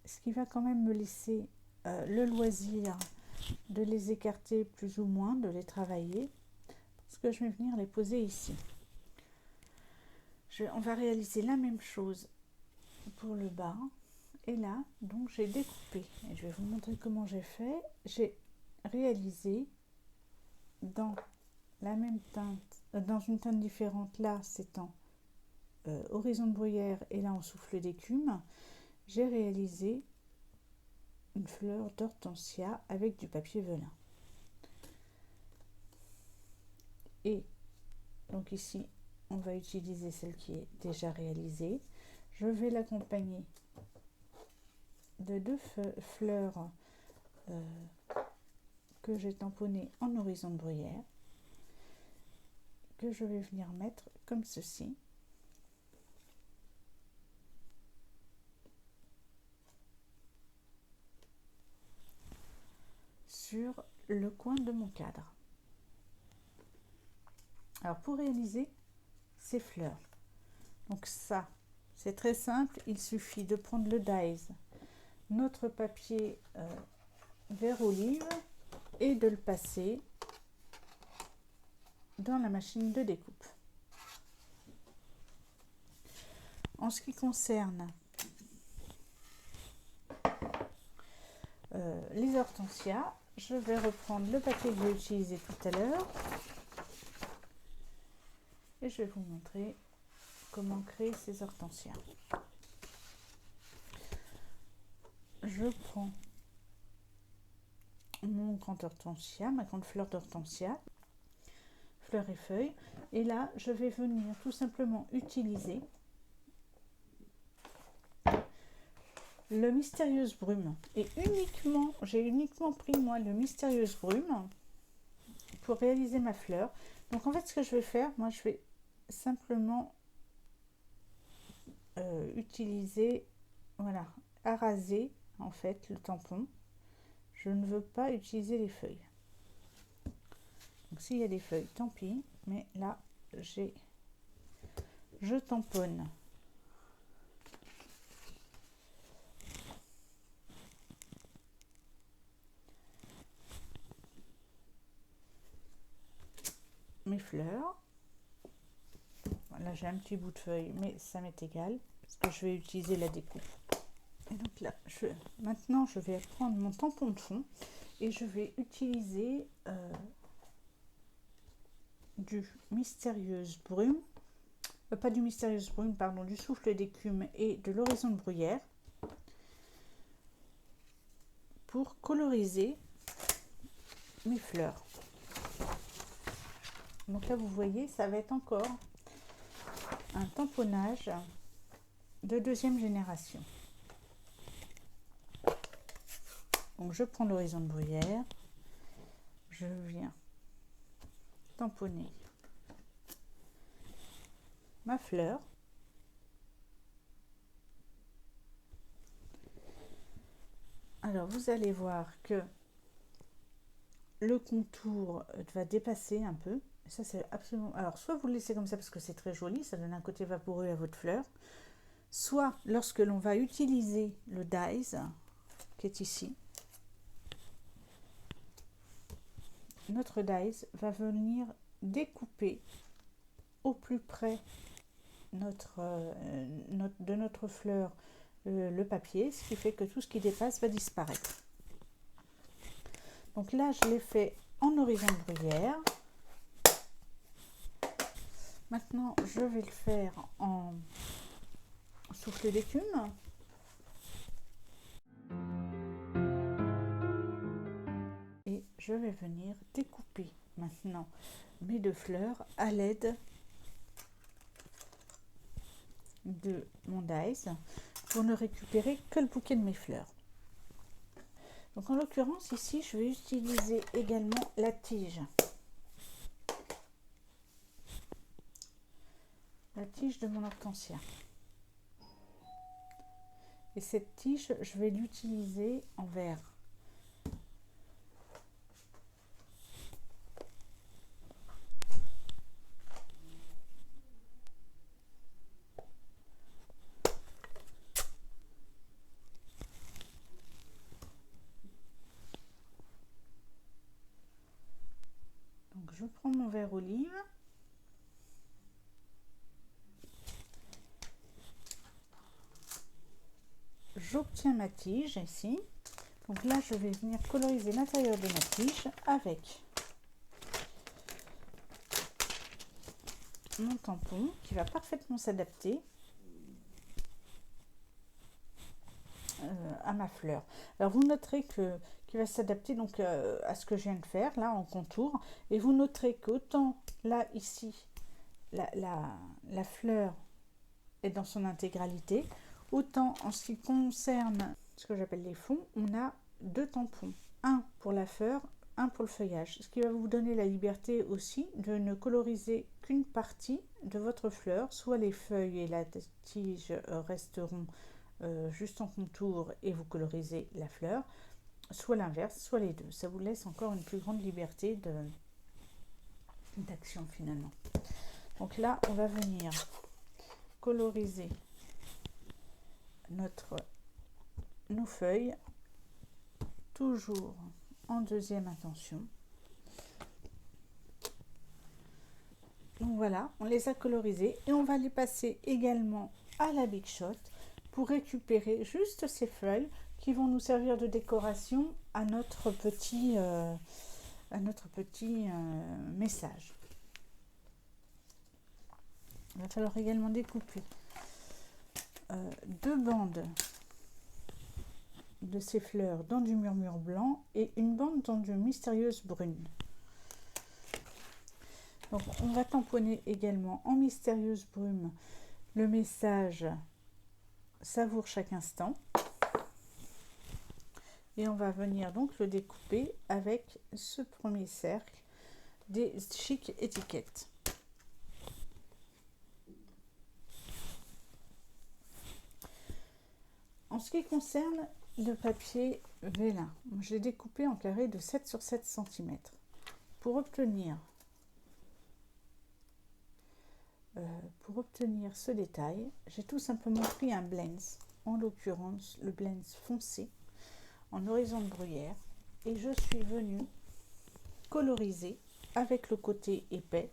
ce qui va quand même me laisser le loisir de les écarter plus ou moins, de les travailler, parce que je vais venir les poser ici. On va réaliser la même chose pour le bas. Et là, donc j'ai découpé, et je vais vous montrer comment j'ai fait. J'ai réalisé dans la même teinte, dans une teinte différente, là c'est en horizon de bruyère et là en souffle d'écume, j'ai réalisé une fleur d'hortensia avec du papier velin. Et donc ici, on va utiliser celle qui est déjà réalisée. Je vais l'accompagner de 2 fleurs que j'ai tamponnées en horizon de bruyère, que je vais venir mettre comme ceci. Sur le coin de mon cadre. Alors pour réaliser ces fleurs, donc ça c'est très simple, il suffit de prendre le dies, notre papier vert olive et de le passer dans la machine de découpe. En ce qui concerne les hortensias, je vais reprendre le papier que j'ai utilisé tout à l'heure et je vais vous montrer comment créer ces hortensias. Je prends mon grand hortensia, ma grande fleur d'hortensia, fleurs et feuilles, et là je vais venir tout simplement utiliser le Mystérieuse Brume, et j'ai uniquement pris moi le Mystérieuse Brume pour réaliser ma fleur. Donc en fait ce que je vais faire, moi je vais simplement utiliser, voilà, araser en fait le tampon. Je ne veux pas utiliser les feuilles. Donc s'il y a des feuilles, tant pis, mais là je tamponne. Mes fleurs. Là j'ai un petit bout de feuille, mais ça m'est égal parce que je vais utiliser la découpe. Et donc là, maintenant je vais prendre mon tampon de fond et je vais utiliser du Mystérieuse Brume, pas du Mystérieuse Brume, pardon, du Souffle d'écume et de l'Horizon de Bruyère pour coloriser mes fleurs. Donc là vous voyez, ça va être encore un tamponnage de deuxième génération. Donc je prends l'Horizon de Bruyère, je viens tamponner ma fleur. Alors vous allez voir que le contour va dépasser un peu. Ça c'est absolument... Alors soit vous le laissez comme ça parce que c'est très joli, ça donne un côté vaporeux à votre fleur. Soit lorsque l'on va utiliser le dies qui est ici, notre dies va venir découper au plus près de notre fleur le papier, ce qui fait que tout ce qui dépasse va disparaître. Donc là je l'ai fait en Horizon de Bruyère. Maintenant je vais le faire en Souffle d'écume. Et je vais venir découper maintenant mes deux fleurs à l'aide de mon dies pour ne récupérer que le bouquet de mes fleurs. Donc en l'occurrence ici je vais utiliser également la tige. La tige de mon hortensia. Et cette tige, je vais l'utiliser en vert. Donc je prends mon vert olive. J'obtiens ma tige ici. Donc là, je vais venir coloriser l'intérieur de ma tige avec mon tampon qui va parfaitement s'adapter à ma fleur. Alors vous noterez qu'il va s'adapter donc à ce que je viens de faire là en contour, et vous noterez qu'autant là ici la fleur est dans son intégralité, autant en ce qui concerne ce que j'appelle les fonds, on a deux tampons, un pour la fleur, un pour le feuillage, ce qui va vous donner la liberté aussi de ne coloriser qu'une partie de votre fleur, soit les feuilles et la tige resteront juste en contour et vous colorisez la fleur, soit l'inverse, soit les deux. Ça vous laisse encore une plus grande liberté d'action finalement. Donc là, on va venir coloriser nos feuilles, toujours en deuxième intention. Donc voilà, on les a colorisés et on va les passer également à la Big Shot pour récupérer juste ces feuilles qui vont nous servir de décoration à notre petit message. Il va falloir également découper 2 bandes de ces fleurs dans du murmure blanc et une bande dans du mystérieuse brune. Donc on va tamponner également en mystérieuse brume le message savoure chaque instant et on va venir donc le découper avec ce premier cercle des chic étiquettes. En ce qui concerne le papier vélin, je l'ai découpé en carré de 7 sur 7 cm. Pour obtenir ce détail, j'ai tout simplement pris un Blends, en l'occurrence le Blends foncé, en horizon de bruyère, et je suis venue coloriser avec le côté épais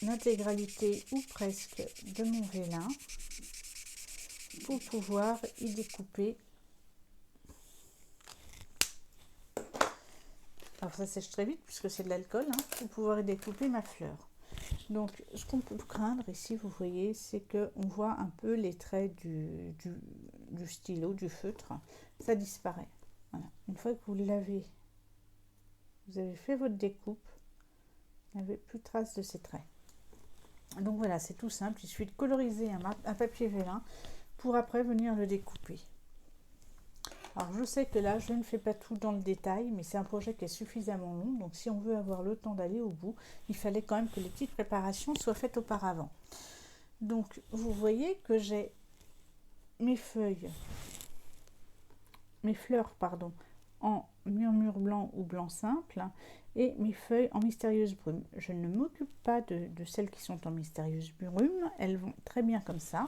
l'intégralité ou presque de mon vélin pour pouvoir y découper. Alors ça sèche très vite puisque c'est de l'alcool, pour pouvoir y découper ma fleur. Donc ce qu'on peut craindre ici, vous voyez, c'est qu'on voit un peu les traits du stylo, du feutre, ça disparaît. Voilà. Une fois que vous l'avez, vous avez fait votre découpe, vous n'avez plus de trace de ces traits. Donc voilà, c'est tout simple, il suffit de coloriser un papier vélin pour après venir le découper. Alors je sais que là je ne fais pas tout dans le détail, mais c'est un projet qui est suffisamment long, donc si on veut avoir le temps d'aller au bout, il fallait quand même que les petites préparations soient faites auparavant. Donc vous voyez que j'ai mes fleurs en murmure blanc ou blanc simple et mes feuilles en mystérieuse brume. Je ne m'occupe pas de celles qui sont en mystérieuse brume, elles vont très bien comme ça.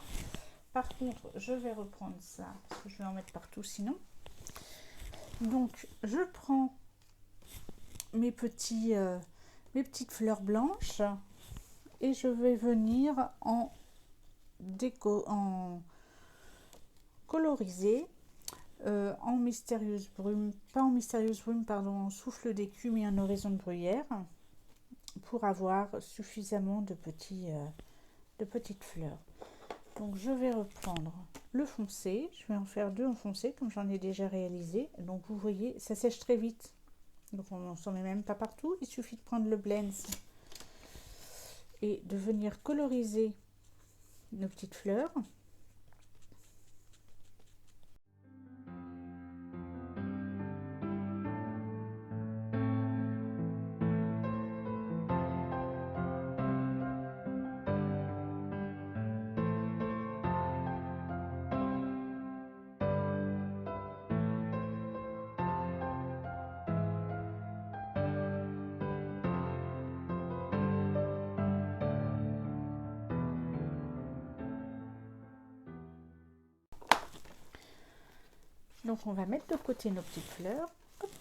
Par contre, je vais reprendre ça parce que je vais en mettre partout sinon. Donc, je prends mes petites fleurs blanches et je vais venir en coloriser en mystérieuse brume, pas en mystérieuse brume, pardon, en souffle d'écume et en horizon de bruyère pour avoir suffisamment de petites fleurs. Donc je vais reprendre le foncé, je vais en faire 2 en foncé comme j'en ai déjà réalisé. Donc vous voyez, ça sèche très vite, donc on n'en s'en met même pas partout. Il suffit de prendre le Blends et de venir coloriser nos petites fleurs. Donc on va mettre de côté nos petites fleurs. Hop.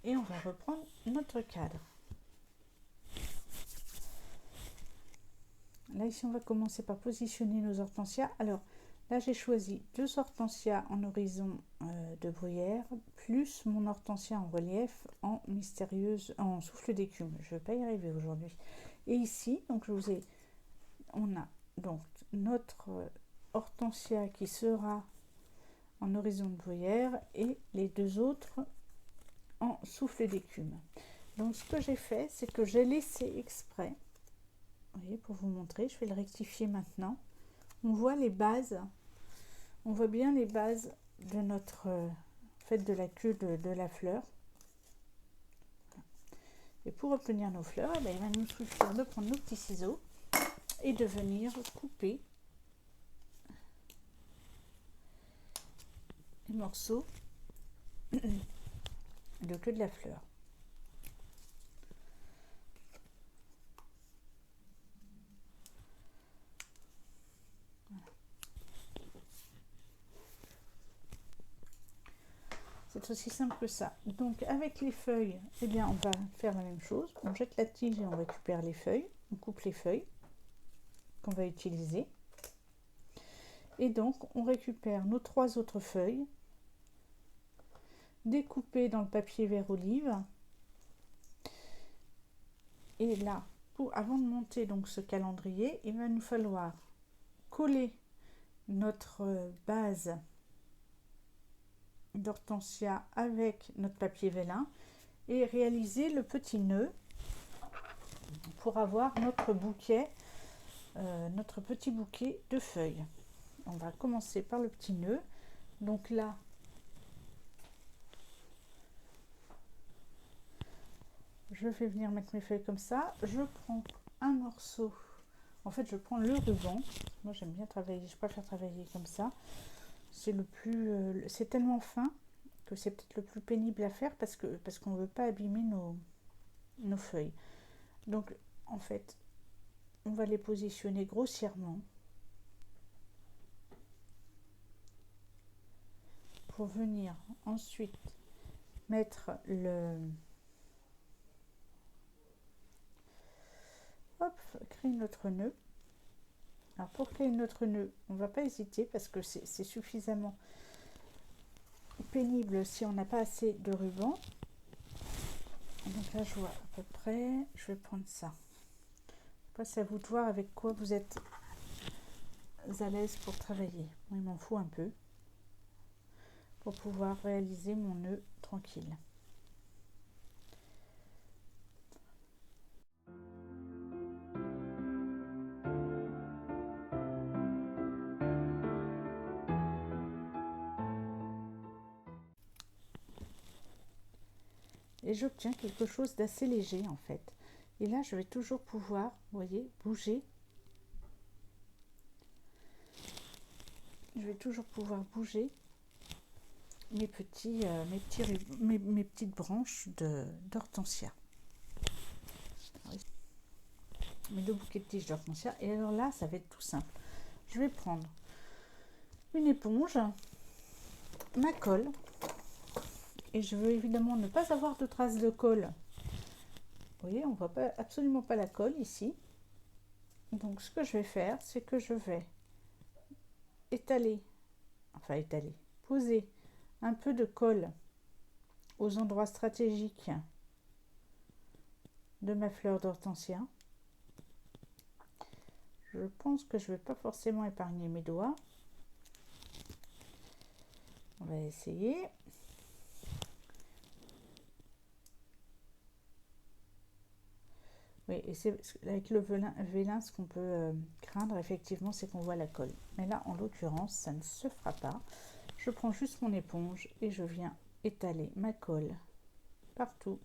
Et on va reprendre notre cadre. Là ici on va commencer par positionner nos hortensias. Alors là j'ai choisi 2 hortensias en horizon de bruyère plus mon hortensia en relief en souffle d'écume. Je ne vais pas y arriver aujourd'hui. Et ici donc on a donc notre hortensia qui sera en horizon de bruyère et les 2 autres en souffle d'écume. Donc ce que j'ai fait, c'est que j'ai laissé exprès, vous voyez, pour vous montrer, je vais le rectifier maintenant. On voit les bases, on voit bien les bases de notre de la queue de la fleur. Et pour obtenir nos fleurs, il va nous suffire de prendre nos petits ciseaux et de venir couper les morceaux de queue de la fleur. C'est aussi simple que ça. Donc avec les feuilles, eh bien on va faire la même chose. On jette la tige et on récupère les feuilles. On coupe les feuilles qu'on va utiliser. Et donc on récupère nos 3 autres feuilles découpées dans le papier vert olive. Et là, avant de monter donc ce calendrier, il va nous falloir coller notre base d'hortensia avec notre papier vélin et réaliser le petit nœud pour avoir notre bouquet, notre petit bouquet de feuilles. On va commencer par le petit nœud. Donc là, je vais venir mettre mes feuilles comme ça. Je prends un morceau. En fait, je prends le ruban. Moi, j'aime bien travailler. Je préfère travailler comme ça. C'est le plus, c'est tellement fin que c'est peut-être le plus pénible à faire parce qu'on ne veut pas abîmer nos feuilles. Donc, en fait, on va les positionner grossièrement pour venir ensuite mettre créer notre nœud. Alors pour créer notre nœud, on ne va pas hésiter parce que c'est suffisamment pénible si on n'a pas assez de ruban. Donc là je vois à peu près, je vais prendre ça. Après c'est à vous de voir avec quoi vous êtes à l'aise pour travailler. Moi il m'en faut un peu pour pouvoir réaliser mon nœud tranquille. Et j'obtiens quelque chose d'assez léger en fait. Et là je vais toujours pouvoir, vous voyez, bouger. Je vais toujours pouvoir bouger mes petites branches d'hortensia. Mes 2 bouquets de tiges d'hortensia. Et alors là, ça va être tout simple. Je vais prendre une éponge, ma colle, et je veux évidemment ne pas avoir de traces de colle. Vous voyez, on ne voit pas, absolument pas la colle ici. Donc ce que je vais faire, c'est que je vais poser un peu de colle aux endroits stratégiques de ma fleur d'hortensia. Je pense que je ne vais pas forcément épargner mes doigts. On va essayer. Oui, et c'est avec le vélin, ce qu'on peut craindre effectivement, c'est qu'on voit la colle. Mais là, en l'occurrence, ça ne se fera pas. Je prends juste mon éponge et je viens étaler ma colle partout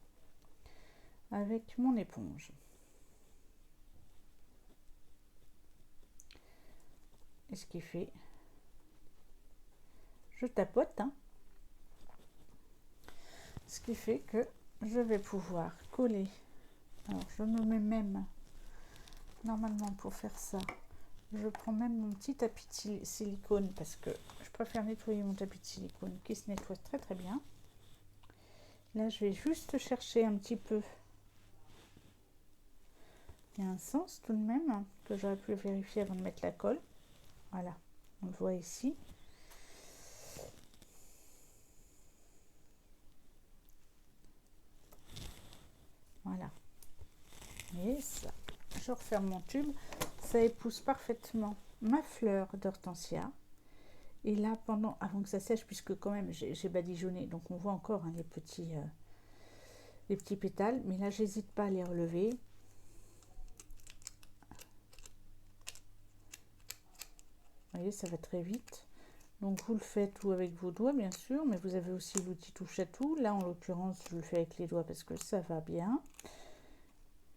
avec mon éponge. Et ce qui fait, je tapote, hein. Ce qui fait que je vais pouvoir coller. Alors je me mets même, normalement pour faire ça, je prends même mon petit tapis de silicone parce que je préfère nettoyer mon tapis de silicone qui se nettoie très très bien. Là je vais juste chercher un petit peu. Il y a un sens tout de même que j'aurais pu vérifier avant de mettre la colle. Voilà, on le voit ici. Voilà. Et ça, je referme mon tube. Ça épouse parfaitement ma fleur d'hortensia. Et là, avant que ça sèche, puisque quand même j'ai badigeonné, donc on voit encore hein, les petits pétales. Mais là, j'hésite pas à les relever. Vous voyez, ça va très vite. Donc vous le faites ou avec vos doigts bien sûr, mais vous avez aussi l'outil touche à tout. Là en l'occurrence je le fais avec les doigts parce que ça va bien.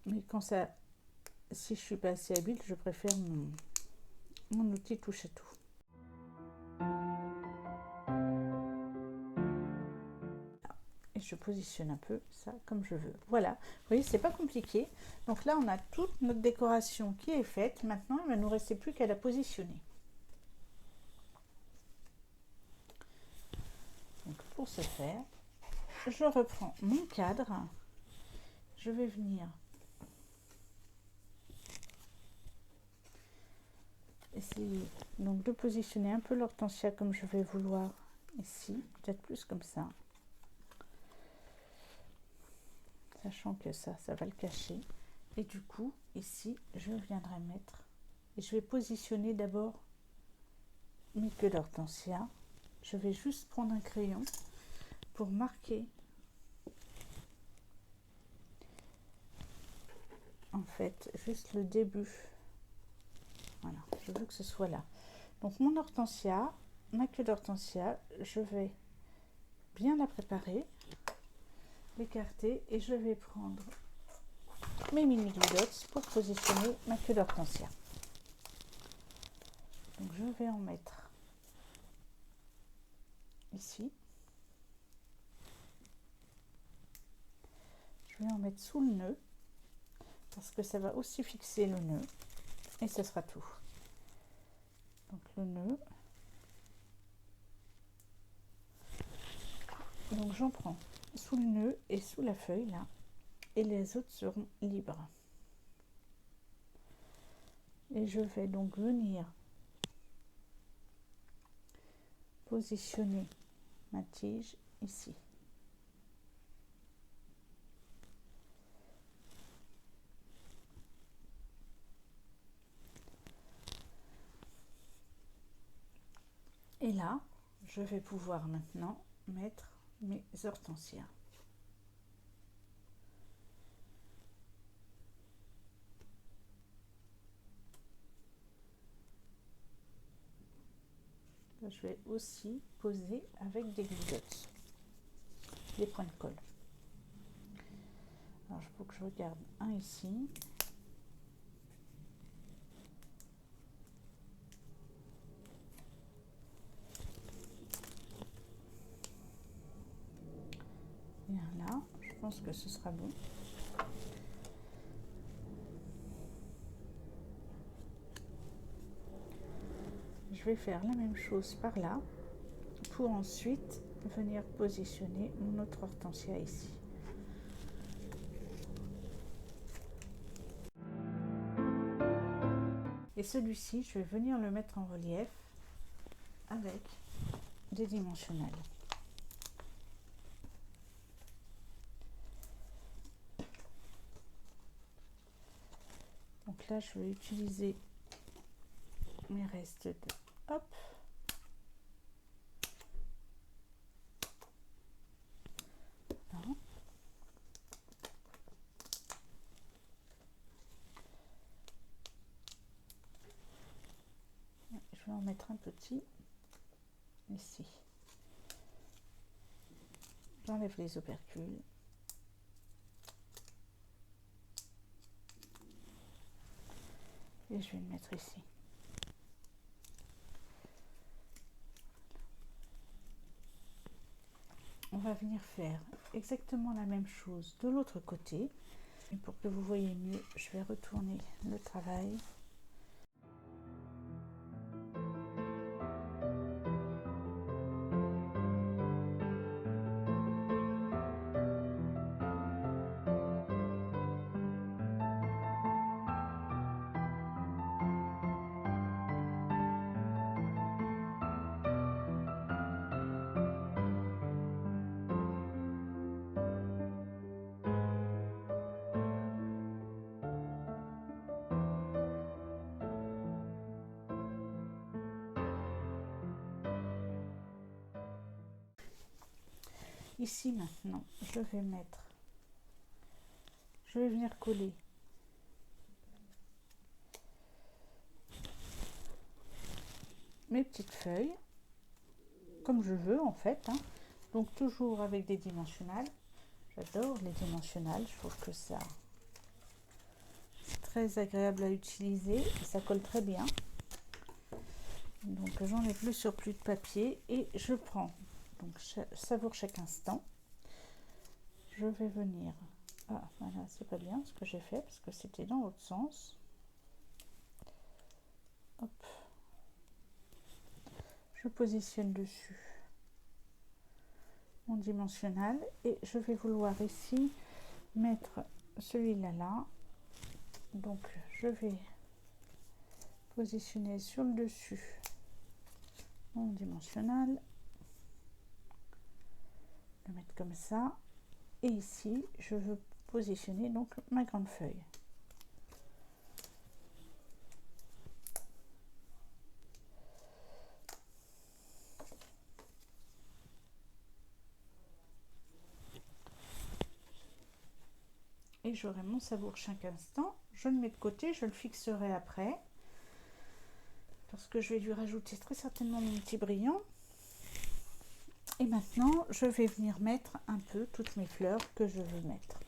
Mais si je suis pas assez habile, je préfère mon outil touche à tout. Et je positionne un peu ça comme je veux. Voilà, vous voyez, c'est pas compliqué. Donc là on a toute notre décoration qui est faite. Maintenant il ne nous restait plus qu'à la positionner. Donc pour ce faire, je reprends mon cadre, je vais venir essayer donc de positionner un peu l'hortensia comme je vais vouloir ici, peut-être plus comme ça, sachant que ça va le cacher. Et du coup, ici, je viendrai mettre, et je vais positionner d'abord mes queues d'hortensia. Je vais juste prendre un crayon pour marquer en fait juste le début. Voilà, je veux que ce soit là. Donc mon hortensia, ma queue d'hortensia, je vais bien la préparer, l'écarter, et je vais prendre mes mini glue dots pour positionner ma queue d'hortensia. Donc je vais en mettre ici. Je vais en mettre sous le nœud parce que ça va aussi fixer le nœud, et ce sera tout. Donc le nœud. Donc j'en prends sous le nœud et sous la feuille là, et les autres seront libres. Et je vais donc venir positionner ma tige ici. Et là, je vais pouvoir maintenant mettre mes hortensias. Je vais aussi poser avec des glue dots, des points de colle. Alors il faut que je regarde un ici. Et un là, je pense que ce sera bon. Je vais faire la même chose par là pour ensuite venir positionner mon autre hortensia ici. Et celui-ci, je vais venir le mettre en relief avec des dimensionnels. Donc là, je vais utiliser mes restes de hop. Voilà. Je vais en mettre un petit ici. J'enlève les opercules. Et je vais le mettre ici. On va venir faire exactement la même chose de l'autre côté. Et pour que vous voyez mieux, je vais retourner le travail. Ici maintenant, je vais venir coller mes petites feuilles comme je veux en fait, hein. Donc toujours avec des dimensionnels. J'adore les dimensionnels, je trouve que ça c'est très agréable à utiliser, ça colle très bien. Donc j'enlève le surplus de papier et je prends, donc savoure chaque instant. Je vais venir, ah voilà, c'est pas bien ce que j'ai fait parce que c'était dans l'autre sens. Hop, je positionne dessus mon dimensionnal et je vais vouloir ici mettre celui-là là. Donc je vais positionner sur le dessus mon dimensionnal, le mettre comme ça, et ici je veux positionner donc ma grande feuille. Et j'aurai mon sabour chaque instant. Je le mets de côté, je le fixerai après parce que je vais lui rajouter très certainement mon petit brillant. Et maintenant je vais venir mettre un peu toutes mes fleurs que je veux mettre.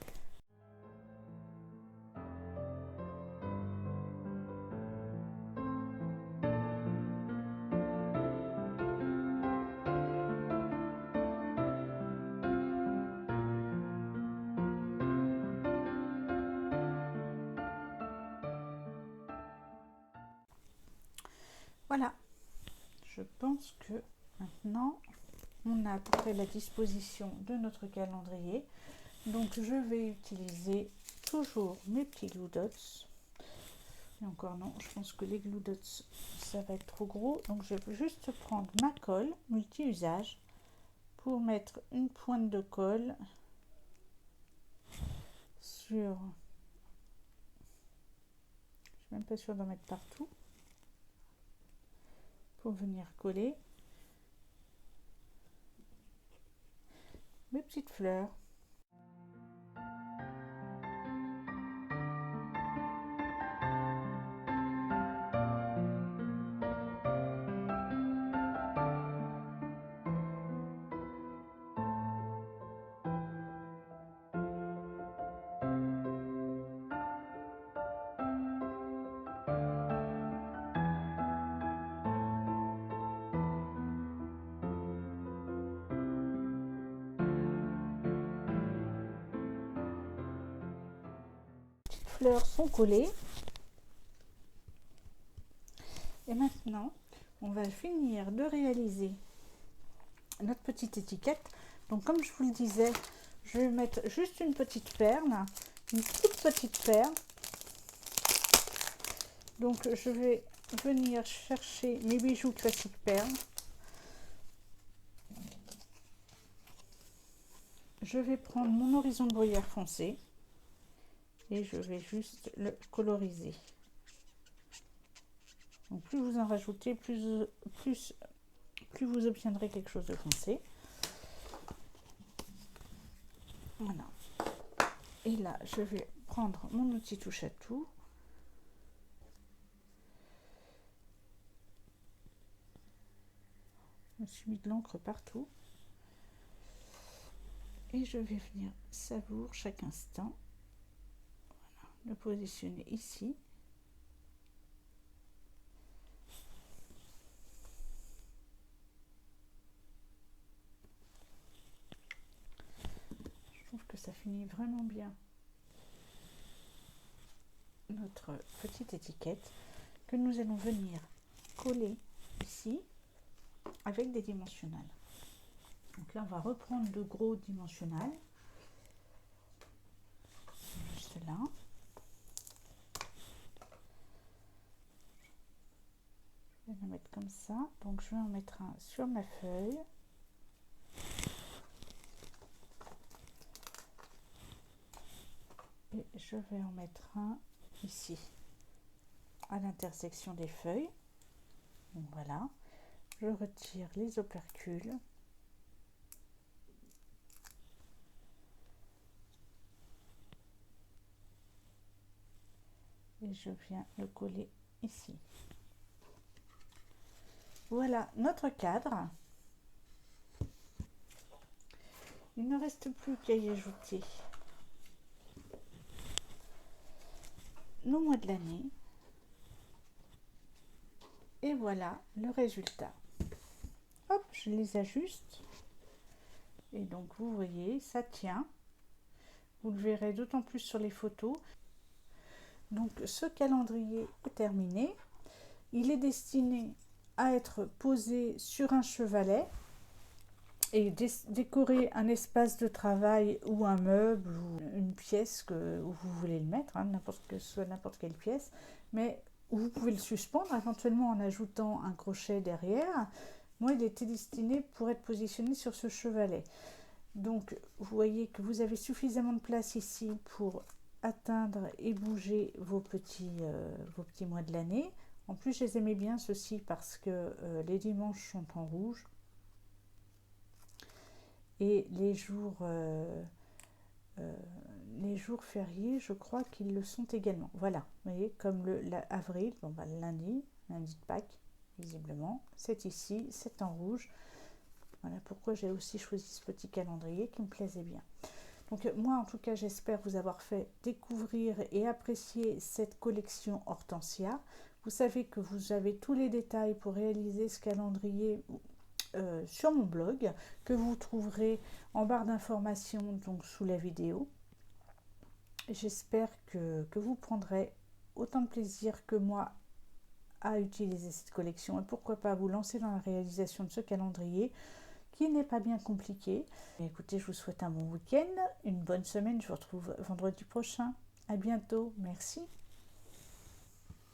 Voilà, je pense que maintenant on a à peu près la disposition de notre calendrier. Donc je vais utiliser toujours mes petits glue dots. Et encore non, je pense que les glue dots ça va être trop gros. Donc je vais juste prendre ma colle multi-usage pour mettre une pointe de colle sur... Je suis même pas sûre d'en mettre partout. Pour venir coller mes petites fleurs. Fleurs sont collées et maintenant on va finir de réaliser notre petite étiquette. Donc comme je vous le disais, je vais mettre juste une petite perle, une toute petite perle. Donc je vais venir chercher mes bijoux classiques perles. Je vais prendre mon horizon de bruyère foncé et je vais juste le coloriser. Donc plus vous en rajoutez, plus vous obtiendrez quelque chose de foncé. Voilà. Et là, je vais prendre mon outil touche à tout. Je me suis mis de l'encre partout. Et je vais venir sabour chaque instant. Voilà. Le positionner ici. Je trouve que ça finit vraiment bien notre petite étiquette que nous allons venir coller ici avec des dimensionnels. Donc là on va reprendre de gros dimensionnels, juste là. Je vais le mettre comme ça, donc je vais en mettre un sur ma feuille. Et je vais en mettre un ici à l'intersection des feuilles. Donc voilà, je retire les opercules et je viens le coller ici. Voilà notre cadre. Il ne reste plus qu'à y ajouter nos mois de l'année. Et voilà le résultat. Hop, je les ajuste. Et donc vous voyez, ça tient. Vous le verrez d'autant plus sur les photos. Donc ce calendrier est terminé. Il est destiné à être posé sur un chevalet et décorer un espace de travail ou un meuble ou une pièce où vous voulez le mettre, hein, n'importe quelle pièce, mais où vous pouvez le suspendre éventuellement en ajoutant un crochet derrière. Moi, il était destiné pour être positionné sur ce chevalet. Donc, vous voyez que vous avez suffisamment de place ici pour atteindre et bouger vos petits mois de l'année. En plus, je les aimais bien ceux-ci parce que les dimanches sont en rouge et les jours fériés, je crois qu'ils le sont également. Voilà, vous voyez, comme avril, bon, bah, lundi de Pâques, visiblement, c'est ici, c'est en rouge. Voilà pourquoi j'ai aussi choisi ce petit calendrier qui me plaisait bien. Donc moi, en tout cas, j'espère vous avoir fait découvrir et apprécier cette collection Hortensia. Vous savez que vous avez tous les détails pour réaliser ce calendrier sur mon blog, que vous trouverez en barre d'informations, donc sous la vidéo. J'espère que vous prendrez autant de plaisir que moi à utiliser cette collection et pourquoi pas vous lancer dans la réalisation de ce calendrier qui n'est pas bien compliqué. Écoutez, je vous souhaite un bon week-end, une bonne semaine. Je vous retrouve vendredi prochain. À bientôt. Merci.